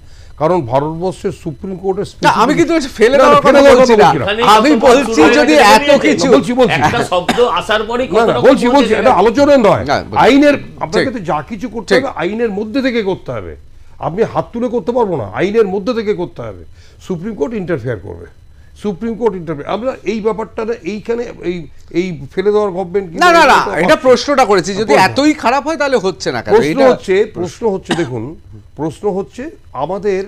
কারণ ভারতবর্ষের সুপ্রিম কোর্টের না, আমি কিন্তু ফেলে দেওয়ার কথা বলছি না, আমি বলছি যদি এত কিছু বলছি একটা শব্দ আসার পরেই বলছি এটা আলোচনা নয়, না, আইনের আপনাকে ঠিক। তো যা কিছু করতে ঠিক। হবে আইনের মধ্যে থেকে করতে হবে, আপনি হাত তুলে করতে পারবো না, আইনের মধ্যে থেকে করতে হবে। সুপ্রিম কোর্ট ইন্টারফেয়ার করবে, সুপ্রিম কোর্ট ইন্টারফেয়ার, আমরা এই ব্যাপারটা এইখানে এই ফেলে দেওয়ার গভর্নমেন্ট না না না, এটা প্রশ্নটা করেছি, যদি এতই খারাপ হয় তাহলে হচ্ছে না কেন? প্রশ্ন হচ্ছে দেখুন, প্রশ্ন হচ্ছে আমাদের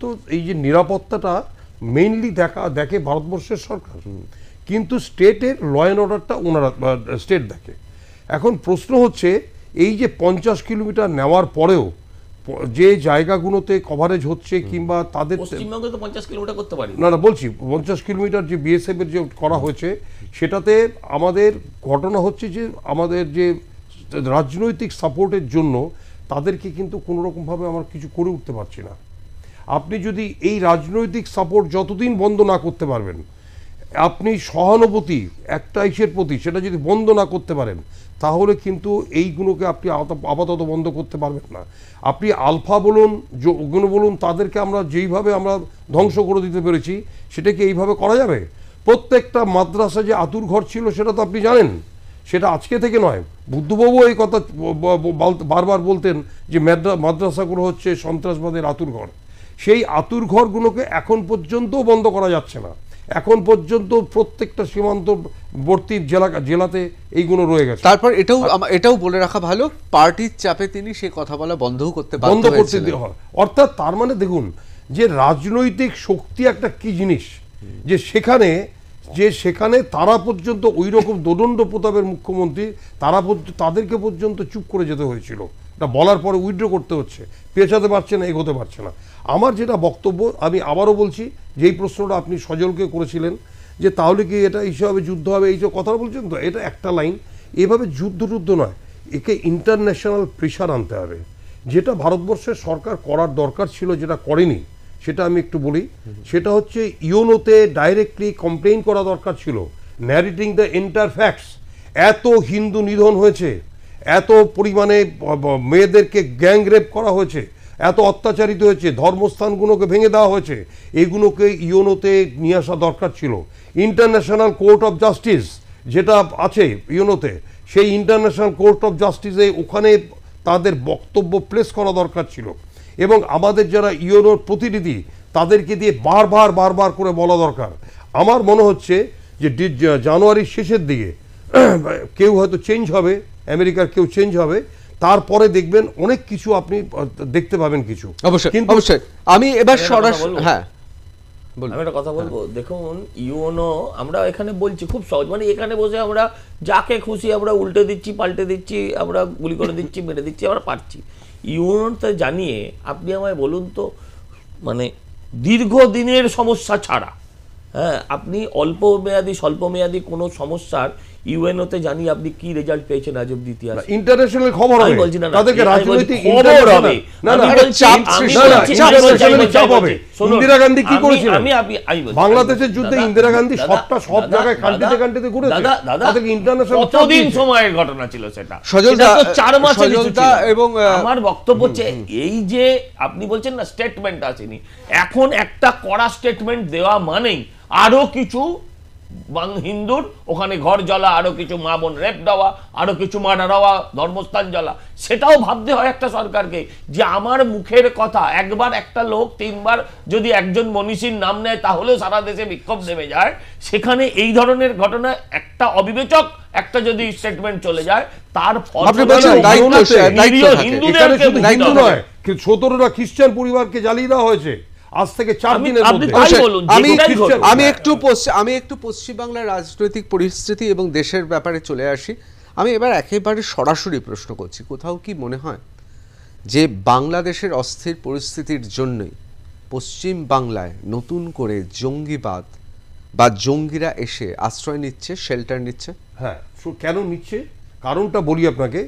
তো এই যে নিরাপত্তাটা মেইনলি দেখে ভারতবর্ষের সরকার, কিন্তু স্টেটের ল অ্যান্ড অর্ডারটা ওনারা স্টেট দেখে। এখন প্রশ্ন হচ্ছে এই যে 50 কিলোমিটার নেওয়ার পরেও যে জায়গাগুলোতে কভারেজ হচ্ছে কিংবা তাদের, পশ্চিমবঙ্গে তো 50 কিলোমিটার করতে পারি না বলছি 50 কিলোমিটার যে বিএসএফ এর যে করা হয়েছে, সেটাতে আমাদের ঘটনা হচ্ছে যে আমাদের যে রাজনৈতিক সাপোর্টের জন্য তাদেরকে কিন্তু কোনো রকমভাবে আমরা কিছু করে উঠতে পারছি না। আপনি যদি এই রাজনৈতিক সাপোর্ট যতদিন বন্ধ না করতে পারবেন, আপনি সহানুভূতি একটা ইসের প্রতি সেটা যদি বন্ধ না করতে পারেন, তাহলে কিন্তু এইগুলোকে আপনি আপাতত বন্ধ করতে পারবেন না। আপনি আলফা বলুন, ওগুলো বলুন, তাদেরকে আমরা যেইভাবে আমরা ধ্বংস করে দিতে পেরেছি, সেটাকে এইভাবে করা যাবে? প্রত্যেকটা মাদ্রাসা যে আতুর ঘর ছিল সেটা তো আপনি জানেন, সেটা আজকে থেকে নয়, বুদ্ধবাবু এই কথা বারবার বলতেন যে মাদ্রাসাগুলো হচ্ছে সন্ত্রাসবাদের আতুর ঘর। সেই আতুর ঘরগুলোকে এখন পর্যন্ত বন্ধ করা যাচ্ছে না, এখন পর্যন্ত প্রত্যেকটা সীমান্তবর্তী জেলাতে এইগুলো রয়ে গেছে। তারপর এটাও বলে রাখা ভালো, পার্টির চাপে তিনি সে কথা বলা বন্ধও করতে বন্ধ করতে দেওয়া হয়। অর্থাৎ তার মানে দেখুন যে রাজনৈতিক শক্তি একটা কি জিনিস, যে সেখানে তারা পর্যন্ত ওই রকম দোদণ্ড প্রতাপের মুখ্যমন্ত্রী, তাদেরকে পর্যন্ত চুপ করে যেতে হয়েছিল, এটা বলার পরে উইথড্র করতে হচ্ছে, পেছাতে পারছে না, এগোতে পারছে না। আমার যেটা বক্তব্য, আমি আবারও বলছি, যেই প্রশ্নটা আপনি সজলকে করেছিলেন যে তাহলে কি এটা হিসাবে যুদ্ধ হবে, এই যে কথা বলছেন তো, এটা একটা লাইন, এভাবে যুদ্ধ নয়, একে ইন্টারন্যাশনাল প্রেশার আনতে হবে, যেটা ভারতবর্ষের সরকার করার দরকার ছিল, যেটা করেনি, সেটা আমি একটু বলি। সেটা হচ্ছে ইউনোতে ডাইরেক্টলি কমপ্লেইন করা দরকার ছিল, ন্যারেটিং দ্য এন্টায়ার ফ্যাক্টস। এত হিন্দু নিধন হয়েছে, এত পরিমাণে মেয়েদেরকে গ্যাং রেপ করা হয়েছে, এত অত্যাচারিত হয়েছে, ধর্মস্থানগুলোকে ভেঙে দেওয়া হয়েছে, এইগুলোকে ইউনোতে নিয়ে আসা দরকার ছিল। ইন্টারন্যাশনাল কোর্ট অফ জাস্টিস যেটা আছে ইউনোতে, সেই ইন্টারন্যাশনাল কোর্ট অফ জাস্টিসে ওখানে তাদের বক্তব্য প্লেস করা দরকার ছিল, এবং আমাদের যারা ইউনোর প্রতিনিধি তাদেরকে দিয়ে বারবার করে বলা দরকার। আমার মনে হচ্ছে যে জানুয়ারির শেষের দিকে কেউ হয়তো চেঞ্জ হবে, আমেরিকার কেউ চেঞ্জ হবে, তারপরে দেখবেন অনেক কিছু আপনি দেখতে পাবেন কিছু। অবশ্যই আমি এবার সরাসরি আমি একটা কথা বলবো, দেখুন ইউনো আমরা এখানে বলছি খুব সহজ, মানে এখানে বসে আমরা যাকে খুশি আমরা উল্টে দিচ্ছি, পাল্টে দিচ্ছি, আমরা গুলি করে দিচ্ছি, মেরে দিচ্ছি, আমরা পারছি। ইউনোতে জানিয়ে আপনি আমায় বলুন তো, মানে দীর্ঘদিনের সমস্যা ছাড়া, হ্যাঁ, আপনি অল্প মেয়াদি স্বল্প মেয়াদি কোনো সমস্যার ইউএনওতে জানিয়ে আপনি কি রেজাল্ট পেয়েছেন আজ অব্দি ইতিহাস? ইন্টারন্যাশনাল খবর হবে, বলছি না, তাদেরকে রাজনৈতিক খবর হবে, চাপ হবে। ইন্দিরা গান্ধী কি করেছিলেন বাংলাদেশের যুদ্ধে? ইন্দিরা গান্ধী সব জায়গায় কান্ট্রিতে ঘুরেছে, তাদেরকে ইন্টারন্যাশনাল কতদিন সময়ের ঘটনা ছিল সেটা? সজলদা 4 মাসের কিছু ছিল। এবং আমার বক্তব্য হচ্ছে এই যে আপনি বলছেন না স্টেটমেন্ট আসেনি, এখন একটা কড়া স্টেটমেন্ট দেওয়া মানেই আরো কিছু হিন্দুর ওখানে ঘর জ্বলা, আরো কিছু মা বোন রেপ দেওয়া, আরো কিছু মার্ডার হওয়া, ধর্মস্থান জ্বলা। সেটাও ভাবতে হয় একটা সরকারকে, যে আমার মুখের কথা একবার একটা লোক 3 বার যদি একজন মনীষীর নাম নেয় তাহলে সারা দেশে বিক্ষোভ নেমে যায়। সেখানে এই ধরনের ঘটনা একটা অবিবেচক একটা যদি স্টেটমেন্ট চলে যায়, তার ফল হিন্দু নয়, 17টা খ্রিস্টান পরিবারকে জ্বালিয়ে দেওয়া হয়েছে আজ থেকে 4 দিনের মধ্যে। আমি একটু পশ্চিমবাংলার রাজনৈতিক পরিস্থিতি এবং দেশের ব্যাপারে চলে আসি। আমি এবার একেবারে সরাসরি প্রশ্ন করছি, কোথাও কি মনে হয় যে বাংলাদেশের অস্থির পরিস্থিতির জন্যই পশ্চিম বাংলায় নতুন করে জঙ্গিবাদ বা জঙ্গিরা এসে আশ্রয় নিচ্ছে, শেল্টার নিচ্ছে? হ্যাঁ, কেন নিচ্ছে কারণটা বলি আপনাকে।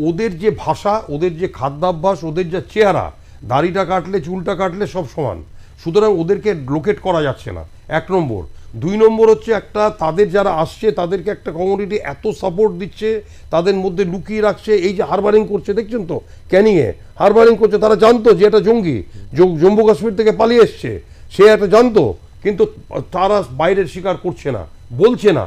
ওদের যে ভাষা, ওদের যে খাদ্যাভ্যাস, ওদের যে চেহারা, দাড়িটা কাটলে চুলটা কাটলে সব সমান, সুতরাং ওদেরকে লোকেট করা যাচ্ছে না, 1 নম্বর। 2 নম্বর হচ্ছে একটা তাদের যারা আসছে তাদেরকে একটা কমিউনিটি এত সাপোর্ট দিচ্ছে, তাদের মধ্যে লুকিয়ে রাখছে। এই যে হারবারিং করছে দেখছেন তো, ক্যানিংয়ে হারবারিং করছে, তারা জানতো যে এটা জঙ্গি, জম্মু কাশ্মীর থেকে পালিয়ে এসছে, সে একটা জানতো, কিন্তু তারা বাইরের স্বীকার করছে না, বলছে না।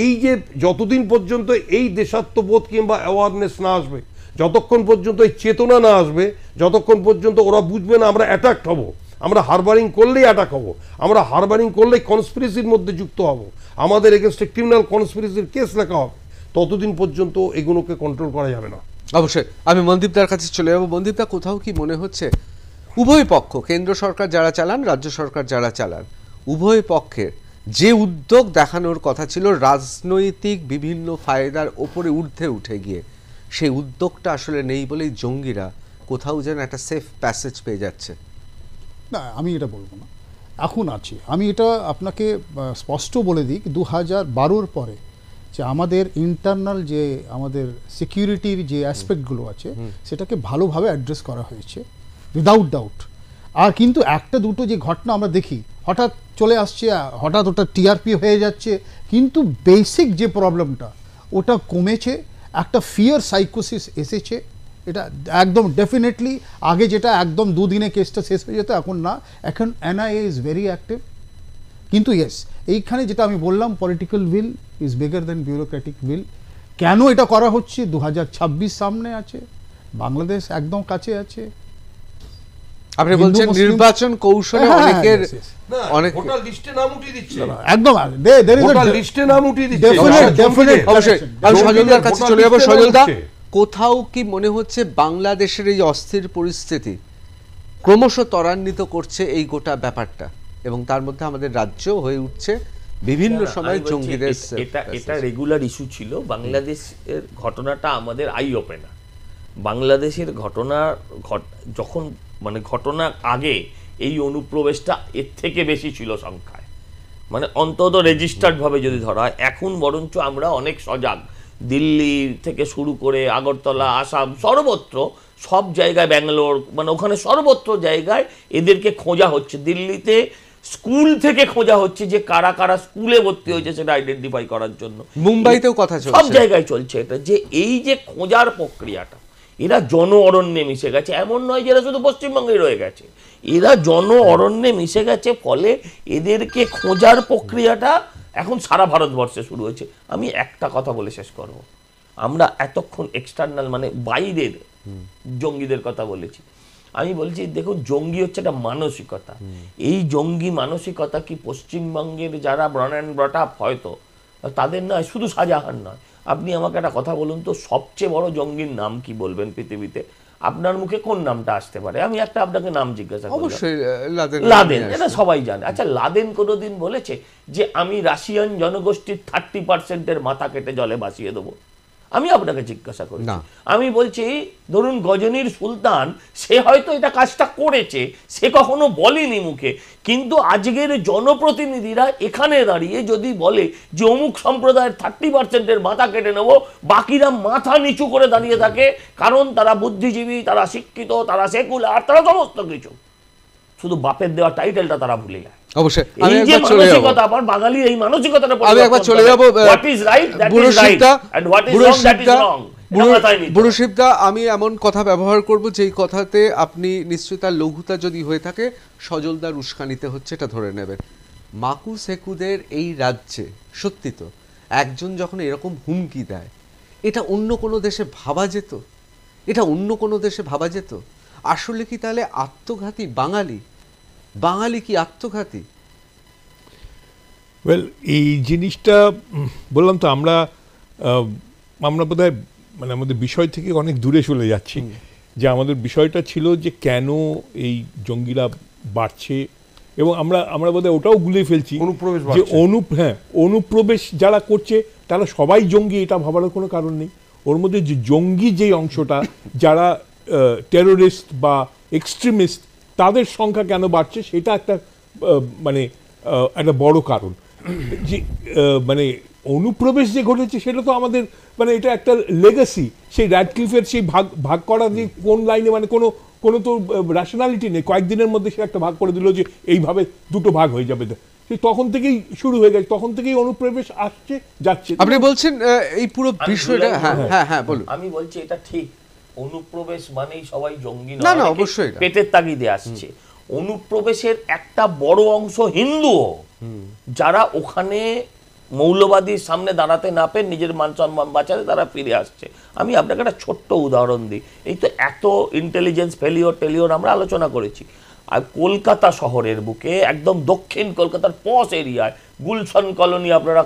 এই যে যতদিন পর্যন্ত এই দেশাত্মবোধ কিংবা অ্যাওয়ারনেস না আসবে, যতক্ষণ পর্যন্ত এই চেতনা না আসবে, যতক্ষণ পর্যন্ত ওরা বুঝবে না আমরা অ্যাটাকড হব, আমরা হারবারিং করলেই অ্যাটাক হব, আমরা হারবারিং করলেই কনস্পিরেসির মধ্যে যুক্ত হব, আমাদের এগেনস্টে ক্রিমিনাল কনস্পিরেসির কেস লেখা হবে, ততদিন পর্যন্ত এগুলোকে কন্ট্রোল করা যাবে না। অবশ্যই আমি মনদীপদার কাছে চলে যাবো। মনদীপদা, কোথাও কি মনে হচ্ছে উভয় পক্ষ, কেন্দ্র সরকার যারা চালান, রাজ্য সরকার যারা চালান, উভয় পক্ষের যে উদ্যোগ দেখানোর কথা ছিল রাজনৈতিক বিভিন্ন ফায়দার ওপরে ঊর্ধ্বে উঠে গিয়ে, সেই উদ্যোগটা আসলে নেই বলেই জঙ্গিরা কোথাও যেন একটা সেফ প্যাসেজ পেয়ে যাচ্ছে? না, আমি এটা বলবো না, এখন আছে। আমি এটা আপনাকে স্পষ্ট বলে দিই, 2012-র পরে যে আমাদের ইন্টারনাল যে আমাদের সিকিউরিটির যে অ্যাসপেক্টগুলো আছে সেটাকে ভালোভাবে অ্যাড্রেস করা হয়েছে, উইদাউট ডাউট। আর কিন্তু একটা দুটো যে ঘটনা আমরা দেখি, হঠাৎ চলে আসছে, হঠাৎ ওটা টিআরপি হয়ে যাচ্ছে, কিন্তু বেসিক যে প্রবলেমটা ওটা কমেছে, একটা ফিয়ার সাইকোসিস এসেছে। এটা একদম ডেফিনেটলি, আগে যেটা একদম 2 দিনে কেসটা শেষ হয়ে যেত, এখন না, এখন এনআইএ ইজ ভেরি অ্যাক্টিভ। কিন্তু ইয়েস, এইখানে যেটা আমি বললাম, political will is bigger then bureaucratic will. কেন এটা করা হচ্ছে? 2026 সামনে আছে, বাংলাদেশ একদম কাছে আছে। আপনি বলছেন নির্বাচন কৌশলে অনেকের অনেক ভোটার লিস্টে নাম উঠিয়ে দিচ্ছে, একদম ভোটার লিস্টে নাম উঠিয়ে দিচ্ছে। অবশ্যই আমি সজলদার কাছে চলে যাবো। সজলদা, কোথাও কি মনে হচ্ছে বাংলাদেশের এই অস্থির পরিস্থিতি ক্রমশ ত্বরান্বিত করছে এই গোটা ব্যাপারটা, এবং তার মধ্যে আমাদের রাজ্য হয়ে উঠছে বিভিন্ন সময় জঙ্গিদের? এটা রেগুলার ইস্যু ছিল। বাংলাদেশের ঘটনাটা আমাদের আই ওপেনার। বাংলাদেশের যখন মানে ঘটনার আগে এই অনুপ্রবেশটা এর থেকে বেশি ছিল সংখ্যায়, মানে অন্তত রেজিস্টার্ড ভাবে যদি ধরা হয়। এখন বরঞ্চ আমরা অনেক সজাগ, দিল্লি থেকে শুরু করে আগরতলা, আসাম, সর্বত্র, সব জায়গায়, ব্যাঙ্গালোর, মানে ওখানে সর্বত্র জায়গায় এদেরকে খোঁজা হচ্ছে। দিল্লিতে স্কুল থেকে খোঁজা হচ্ছে যে কারা কারা স্কুলে ভর্তি হয়েছে সেটা আইডেন্টিফাই করার জন্য। মুম্বাইতেও কথা চলছে, সব জায়গায় চলছে এটা, যে এই যে খোঁজার প্রক্রিয়াটা, এরা জন অরণ্যে মিশে গেছে। এমন নয় যে এরা শুধু পশ্চিমবঙ্গে রয়ে গেছে, এরা জন অরণ্যে মিশে গেছে। ফলে এদেরকে খোঁজার প্রক্রিয়াটা এখন সারা ভারতবর্ষে শুরু হয়েছে। আমি একটা কথা বলে শেষ করব, আমরা এতক্ষণ এক্সটার্নাল মানে বাইরের জঙ্গিদের কথা বলেছি। আমি বলছি, দেখুন, জঙ্গি হচ্ছে একটা মানসিকতা। এই জঙ্গি মানসিকতা কি পশ্চিমবঙ্গের যারা ব্রন অ্যান্ড ব্রট আপ, হয়তো তাদের নয়, শুধু শাহজাহান নয়। আপনি আমাকে একটা কথা বলুন তো, সবচেয়ে বড় জঙ্গির নাম কি বলবেন পৃথিবীতে? আপনার মুখে কোন নামটা আসতে পারে? আমি একটা আপনাকে নাম জিজ্ঞাসা করি। অবশ্যই লাদেন, এটা সবাই জানে। আচ্ছা, লাদেন কোনোদিন বলেছে যে আমি রাশিয়ান জনগোষ্ঠীর 30% মাথা কেটে জলে ভাসিয়ে দেবো? আমি আপনাকে জিজ্ঞাসা করি। আমি বলছি, ধরুন গজনীর সুলতান, সে হয়তো এটা কাজটা করেছে, সে কখনো বলেনি মুখে, কিন্তু আজকের জনপ্রতিনিধিরা এখানে দাঁড়িয়ে যদি বলে যে অমুক সম্প্রদায়ের 30% মাথা কেটে নেব, বাকিরা মাথা নিচু করে দাঁড়িয়ে থাকে, কারণ তারা বুদ্ধিজীবী, তারা শিক্ষিত, তারা সেকুলার, তারা সমস্ত কিছু, শুধু বাপের দেওয়া টাইটেলটা তারা ভুলে যায়। অবশ্যই এই যে মানসিকতা, আবার বাঙালির এই মানসিকতাটা আমি একবার চলে যাব। What is right, that is right, and what is wrong, that is wrong. বুড়োশিবদা, আমি এমন কথা ব্যবহার করব যেই কথাতে আপনি নিশ্চয়ই তার লঘুতা যদি হয়ে থাকে সজলদার উস্কানিতে হচ্ছে, এটা ধরে নেবেন। মাকু সেকুদের এই রাজ্যে সত্যি তো একজন যখন এরকম হুমকি দেয়, এটা অন্য কোনো দেশে ভাবা যেত? এটা অন্য কোনো দেশে ভাবা যেত? আসলে কি তাহলে আত্মঘাতী বাঙালি কি আত্মঘাতী? ওয়েল, এই জিনিসটা বললাম তো, আমরা বোধহয় মানে আমাদের বিষয় থেকে অনেক দূরে চলে যাচ্ছি। যে আমাদের বিষয়টা ছিল যে কেন এই জঙ্গিরা বাড়ছে, এবং আমরা বোধহয় ওটাও গুলিয়ে ফেলছি যে অনুপ্রবেশ যারা করছে তারা সবাই জঙ্গি, এটা ভাবার কোনো কারণ নেই। ওর মধ্যে যে জঙ্গি যে অংশটা, যারা টেরোরিস্ট বা এক্সট্রিমিস্ট, তাদের সংখ্যা কেন বাড়ছে সেটা একটা মানে একটা বড় কারণ। যে মানে অনুপ্রবেশ যে ঘটেছে সেটা তো আমাদের মানে এটা একটা লেগাসি, সেই র্যাডক্লিফের সেই ভাগ করা যে কোন লাইনে, মানে কোনো তো রেশনালিটি নেই, কয়েকদিনের মধ্যে সে একটা ভাগ করে দিল যে এইভাবে দুটো ভাগ হয়ে যাবে। সেই তখন থেকেই শুরু হয়ে গেছে, তখন থেকেই অনুপ্রবেশ আসছে যাচ্ছে। আপনি বলছেন এই পুরো বিষয়টা, হ্যাঁ হ্যাঁ হ্যাঁ বলুন। আমি বলছি এটা ঠিক, অনুপ্রবেশ মানেই সবাই জঙ্গি না, নয়, অবশ্যই না। পেটের তাগিদে আসছে। অনুপ্রবেশের একটা বড় অংশ হিন্দুও, যারা ওখানে মৌলবাদীর সামনে দাঁড়াতে না পেয়ে নিজের মান সম্মান বাঁচাতে তারা ফিরে আসছে। আমি আপনাকে একটা ছোট্ট উদাহরণ দিই, এই তো এত ইন্টেলিজেন্স টেলিওর আমরা আলোচনা করেছি, আর কলকাতা শহরের বুকে একদম দক্ষিণ কলকাতার পশ এরিয়ায় গুলশন কলোনি, আপনারা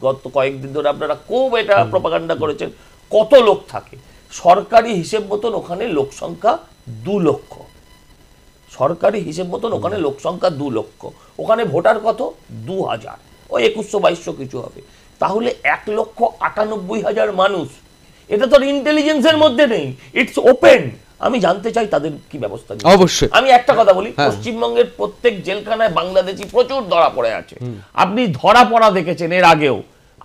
গত কয়েকদিন ধরে আপনারা খুব এটা প্রপাগান্ডা করেছেন, কত লোক থাকে। সরকারি হিসেব মতন ওখানে লোক সংখ্যা 2 লক্ষ, সরকারি হিসেব মতন ওখানে লোক সংখ্যা 2 লক্ষ, ওখানে ভোটার কত 2000, ওই 2100-2200 কিছু হবে। তাহলে 1,98,000 মানুষ, এটা তো ইন্টেলিজেন্সের মধ্যে নেই, ইটস ওপেন। আমি জানতে চাই তাদের কি ব্যবস্থা নিচ্ছে। অবশ্যই আমি একটা কথা বলি, পশ্চিমবঙ্গের প্রত্যেক জেলখানায় বাংলাদেশি প্রচুর ধরা পড়ে আছে। আপনি ধরা পড়া দেখেছেন এর আগেও,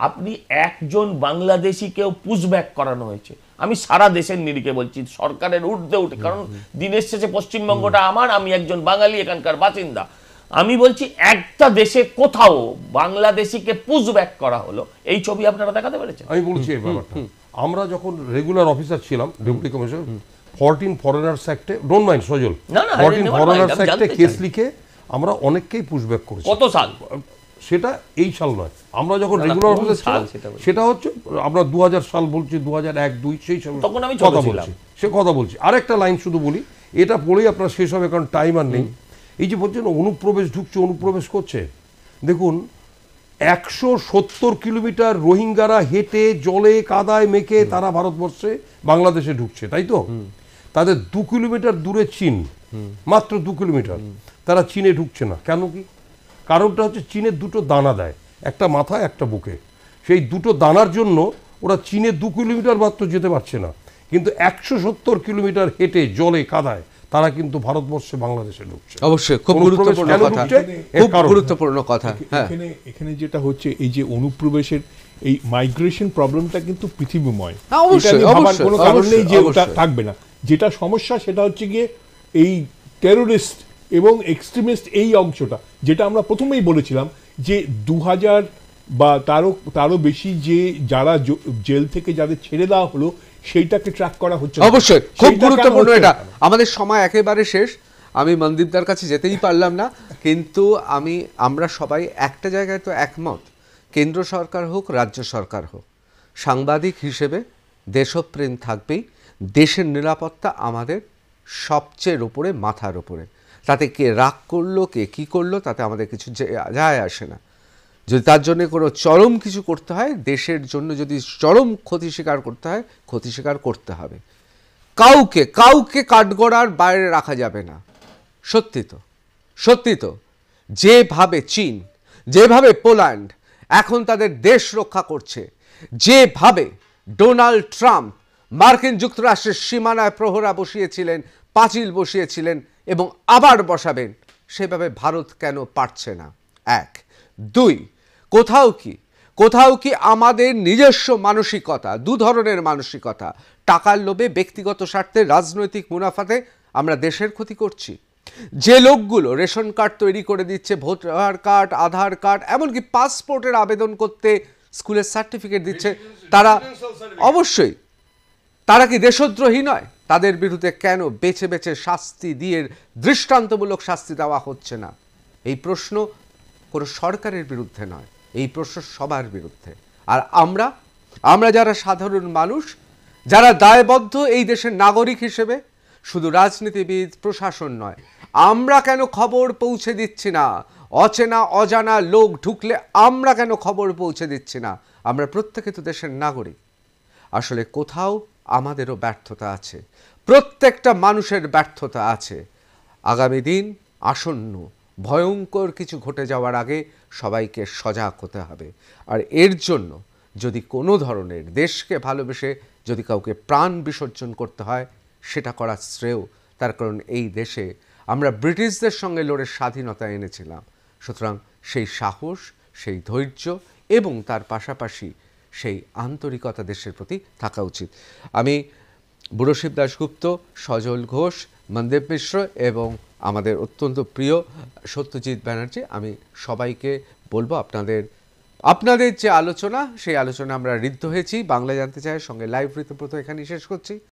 আপনি একজন বাংলাদেশিকেও পুশব্যাক করানো হয়েছে। আমি সারা দেশের নিরিখে বলছি, সরকারের ঊর্ধ্বে উঠে, কারণ দিনের শেষে পশ্চিমবঙ্গটা আমার, আমি একজন বাঙালি এখানকার বাসিন্দা। আমি বলছি একটা দেশে কোথাও বাংলাদেশিকে পুশব্যাক করা হলো, এই ছবি আপনারা দেখাতে পেরেছেন? আমি বলছি এই ব্যাপারটা, আমরা যখন রেগুলার অফিসার ছিলাম ডেপুটি কমিশনার, 14 ফরেনার্স অ্যাক্টে, ডোন্ট মাইন্ড সজল, 14 ফরেনার্স অ্যাক্টে কেস লিখে আমরা অনেককেই পুশব্যাক করেছি। কত সাল? সেটা এই সাল নয়, আমরা যখন রেগুলার অফিসার ছিলাম সেটা হচ্ছে আমরা 2000 সাল বলছি, 2001-2 সেই সময় তখন আমি কথা বলছি, সে কথা বলছি। আরেকটা লাইন শুধু বলি, এটা পড়েই আপনার শেষ হবে কারণ টাইম আর নেই। এই যে বলছেন অনুপ্রবেশ ঢুকছে, অনুপ্রবেশ করছে, দেখুন 170 কিলোমিটার রোহিঙ্গারা হেঁটে জলে কাদায় মেখে তারা ভারতবর্ষে বাংলাদেশে ঢুকছে, তাই তো? তাদের 2 কিলোমিটার দূরে চীন, মাত্র 2 কিলোমিটার, তারা চীনে ঢুকছে না। কেন কি? কারণটা হচ্ছে চীনের দুটো দানা দেয়, একটা মাথায় একটা বুকে। সেই দুটো দানার জন্য ওরা চীনে 2 কিলোমিটার মাত্র যেতে পারছে না, কিন্তু 170 কিলোমিটার হেঁটে জলে কাদায় তারা কিন্তু ভারতবর্ষে বাংলাদেশে ঢুকছে। অবশ্যই খুব গুরুত্বপূর্ণ কথা, খুব গুরুত্বপূর্ণ কথা। হ্যাঁ, এখানে যেটা হচ্ছে এই যে অনুপ্রবেশের এই মাইগ্রেশন প্রবলেমটা কিন্তু পৃথিবীময়, অবশ্যই কোনো কারণ নেই যে ওটা থাকবে না। যেটা সমস্যা সেটা হচ্ছে গিয়ে এই টেরোরিস্ট এবং এক্সট্রিমিস্ট, এই অংশটা যেটা আমরা প্রথমেই বলেছিলাম যে 2000 বা তারও বেশি যে যারা জেল থেকে যাদের ছেড়ে দেওয়া হলো সেইটাকে ট্র্যাক করা হচ্ছে। অবশ্যই খুব গুরুত্বপূর্ণ এটা। আমাদের সময় একেবারে শেষ, আমি মনদীপদার কাছে যেতেই পারলাম না, কিন্তু আমরা সবাই একটা জায়গায় তো একমত, কেন্দ্র সরকার হোক রাজ্য সরকার হোক, সাংবাদিক হিসেবে দেশপ্রেম থাকবেই। দেশের নিরাপত্তা আমাদের সবচেয়ে উপরে, মাথার উপরে। তাতে কে রাগ করলো, কে কী করলো, তাতে আমাদের কিছু যায় আসে না। যদি তার জন্য কোনো চরম কিছু করতে হয়, দেশের জন্য যদি চরম ক্ষতি স্বীকার করতে হয়, ক্ষতি স্বীকার করতে হবে। কাউকে কাঠগড়ার বাইরে রাখা যাবে না। সত্যি তো যেভাবে চীন, যেভাবে পোল্যান্ড এখন তাদের দেশ রক্ষা করছে, যেভাবে ডোনাল্ড ট্রাম্প মার্কিন যুক্তরাষ্ট্রের সীমানায় প্রহরা বসিয়েছিলেন, পাঁচিল বসিয়েছিলেন এবং আবার বসাবেন, সেভাবে ভারত কেন পারছে না? 1, 2, কোথাও কি আমাদের নিজস্ব মানসিকতা, 2 ধরনের মানসিকতা, টাকার লোভে, ব্যক্তিগত স্বার্থে, রাজনৈতিক মুনাফাতে আমরা দেশের ক্ষতি করছি। যে লোকগুলো রেশন কার্ড তৈরি করে দিচ্ছে, ভোটার কার্ড, আধার কার্ড, এমনকি পাসপোর্টের আবেদন করতে স্কুলের সার্টিফিকেট দিচ্ছে, তারা অবশ্যই, তারা কি দেশদ্রোহী নয়? তাদের বিরুদ্ধে কেন বেছে বেছে শাস্তি দিয়ে দৃষ্টান্তমূলক শাস্তি দেওয়া হচ্ছে না? এই প্রশ্ন কোনো সরকারের বিরুদ্ধে নয়, এই প্রশ্ন সবার বিরুদ্ধে। আর আমরা যারা সাধারণ মানুষ, যারা দায়বদ্ধ এই দেশের নাগরিক হিসেবে, শুধু রাজনীতিবিদ, প্রশাসন নয়, আমরা কেন খবর পৌঁছে দিচ্ছি না? অচেনা অজানা লোক ঢুকলে আমরা কেন খবর পৌঁছে দিচ্ছি না? আমরা প্রত্যেকে তো দেশের নাগরিক। আসলে কোথাও আমাদেরও ব্যর্থতা আছে, প্রত্যেকটা মানুষের ব্যর্থতা আছে। আগামী দিন আসন্ন, ভয়ঙ্কর কিছু ঘটে যাওয়ার আগে সবাইকে সজাগ হতে হবে। আর এর জন্য যদি কোনো ধরনের দেশকে ভালোবেসে যদি কাউকে প্রাণ বিসর্জন করতে হয়, সেটা করা শ্রেয়। তার কারণ এই দেশে আমরা ব্রিটিশদের সঙ্গে লড়ে স্বাধীনতা এনেছিলাম। সুতরাং সেই সাহস, সেই ধৈর্য এবং তার পাশাপাশি সেই আন্তরিকতা দেশের প্রতি থাকা উচিত। আমি বুড়োশিব দাশগুপ্ত, সজল ঘোষ, মনদীপ মিশ্র এবং আমাদের অত্যন্ত প্রিয় সত্যজিৎ ব্যানার্জি, আমি সবাইকে বলবো আপনাদের যে আলোচনা, সেই আলোচনা আমরা ঋদ্ধ হয়েছি। বাংলা জানতে চাই সঙ্গে লাইভ ঋতব্রত এখানেই শেষ করছি।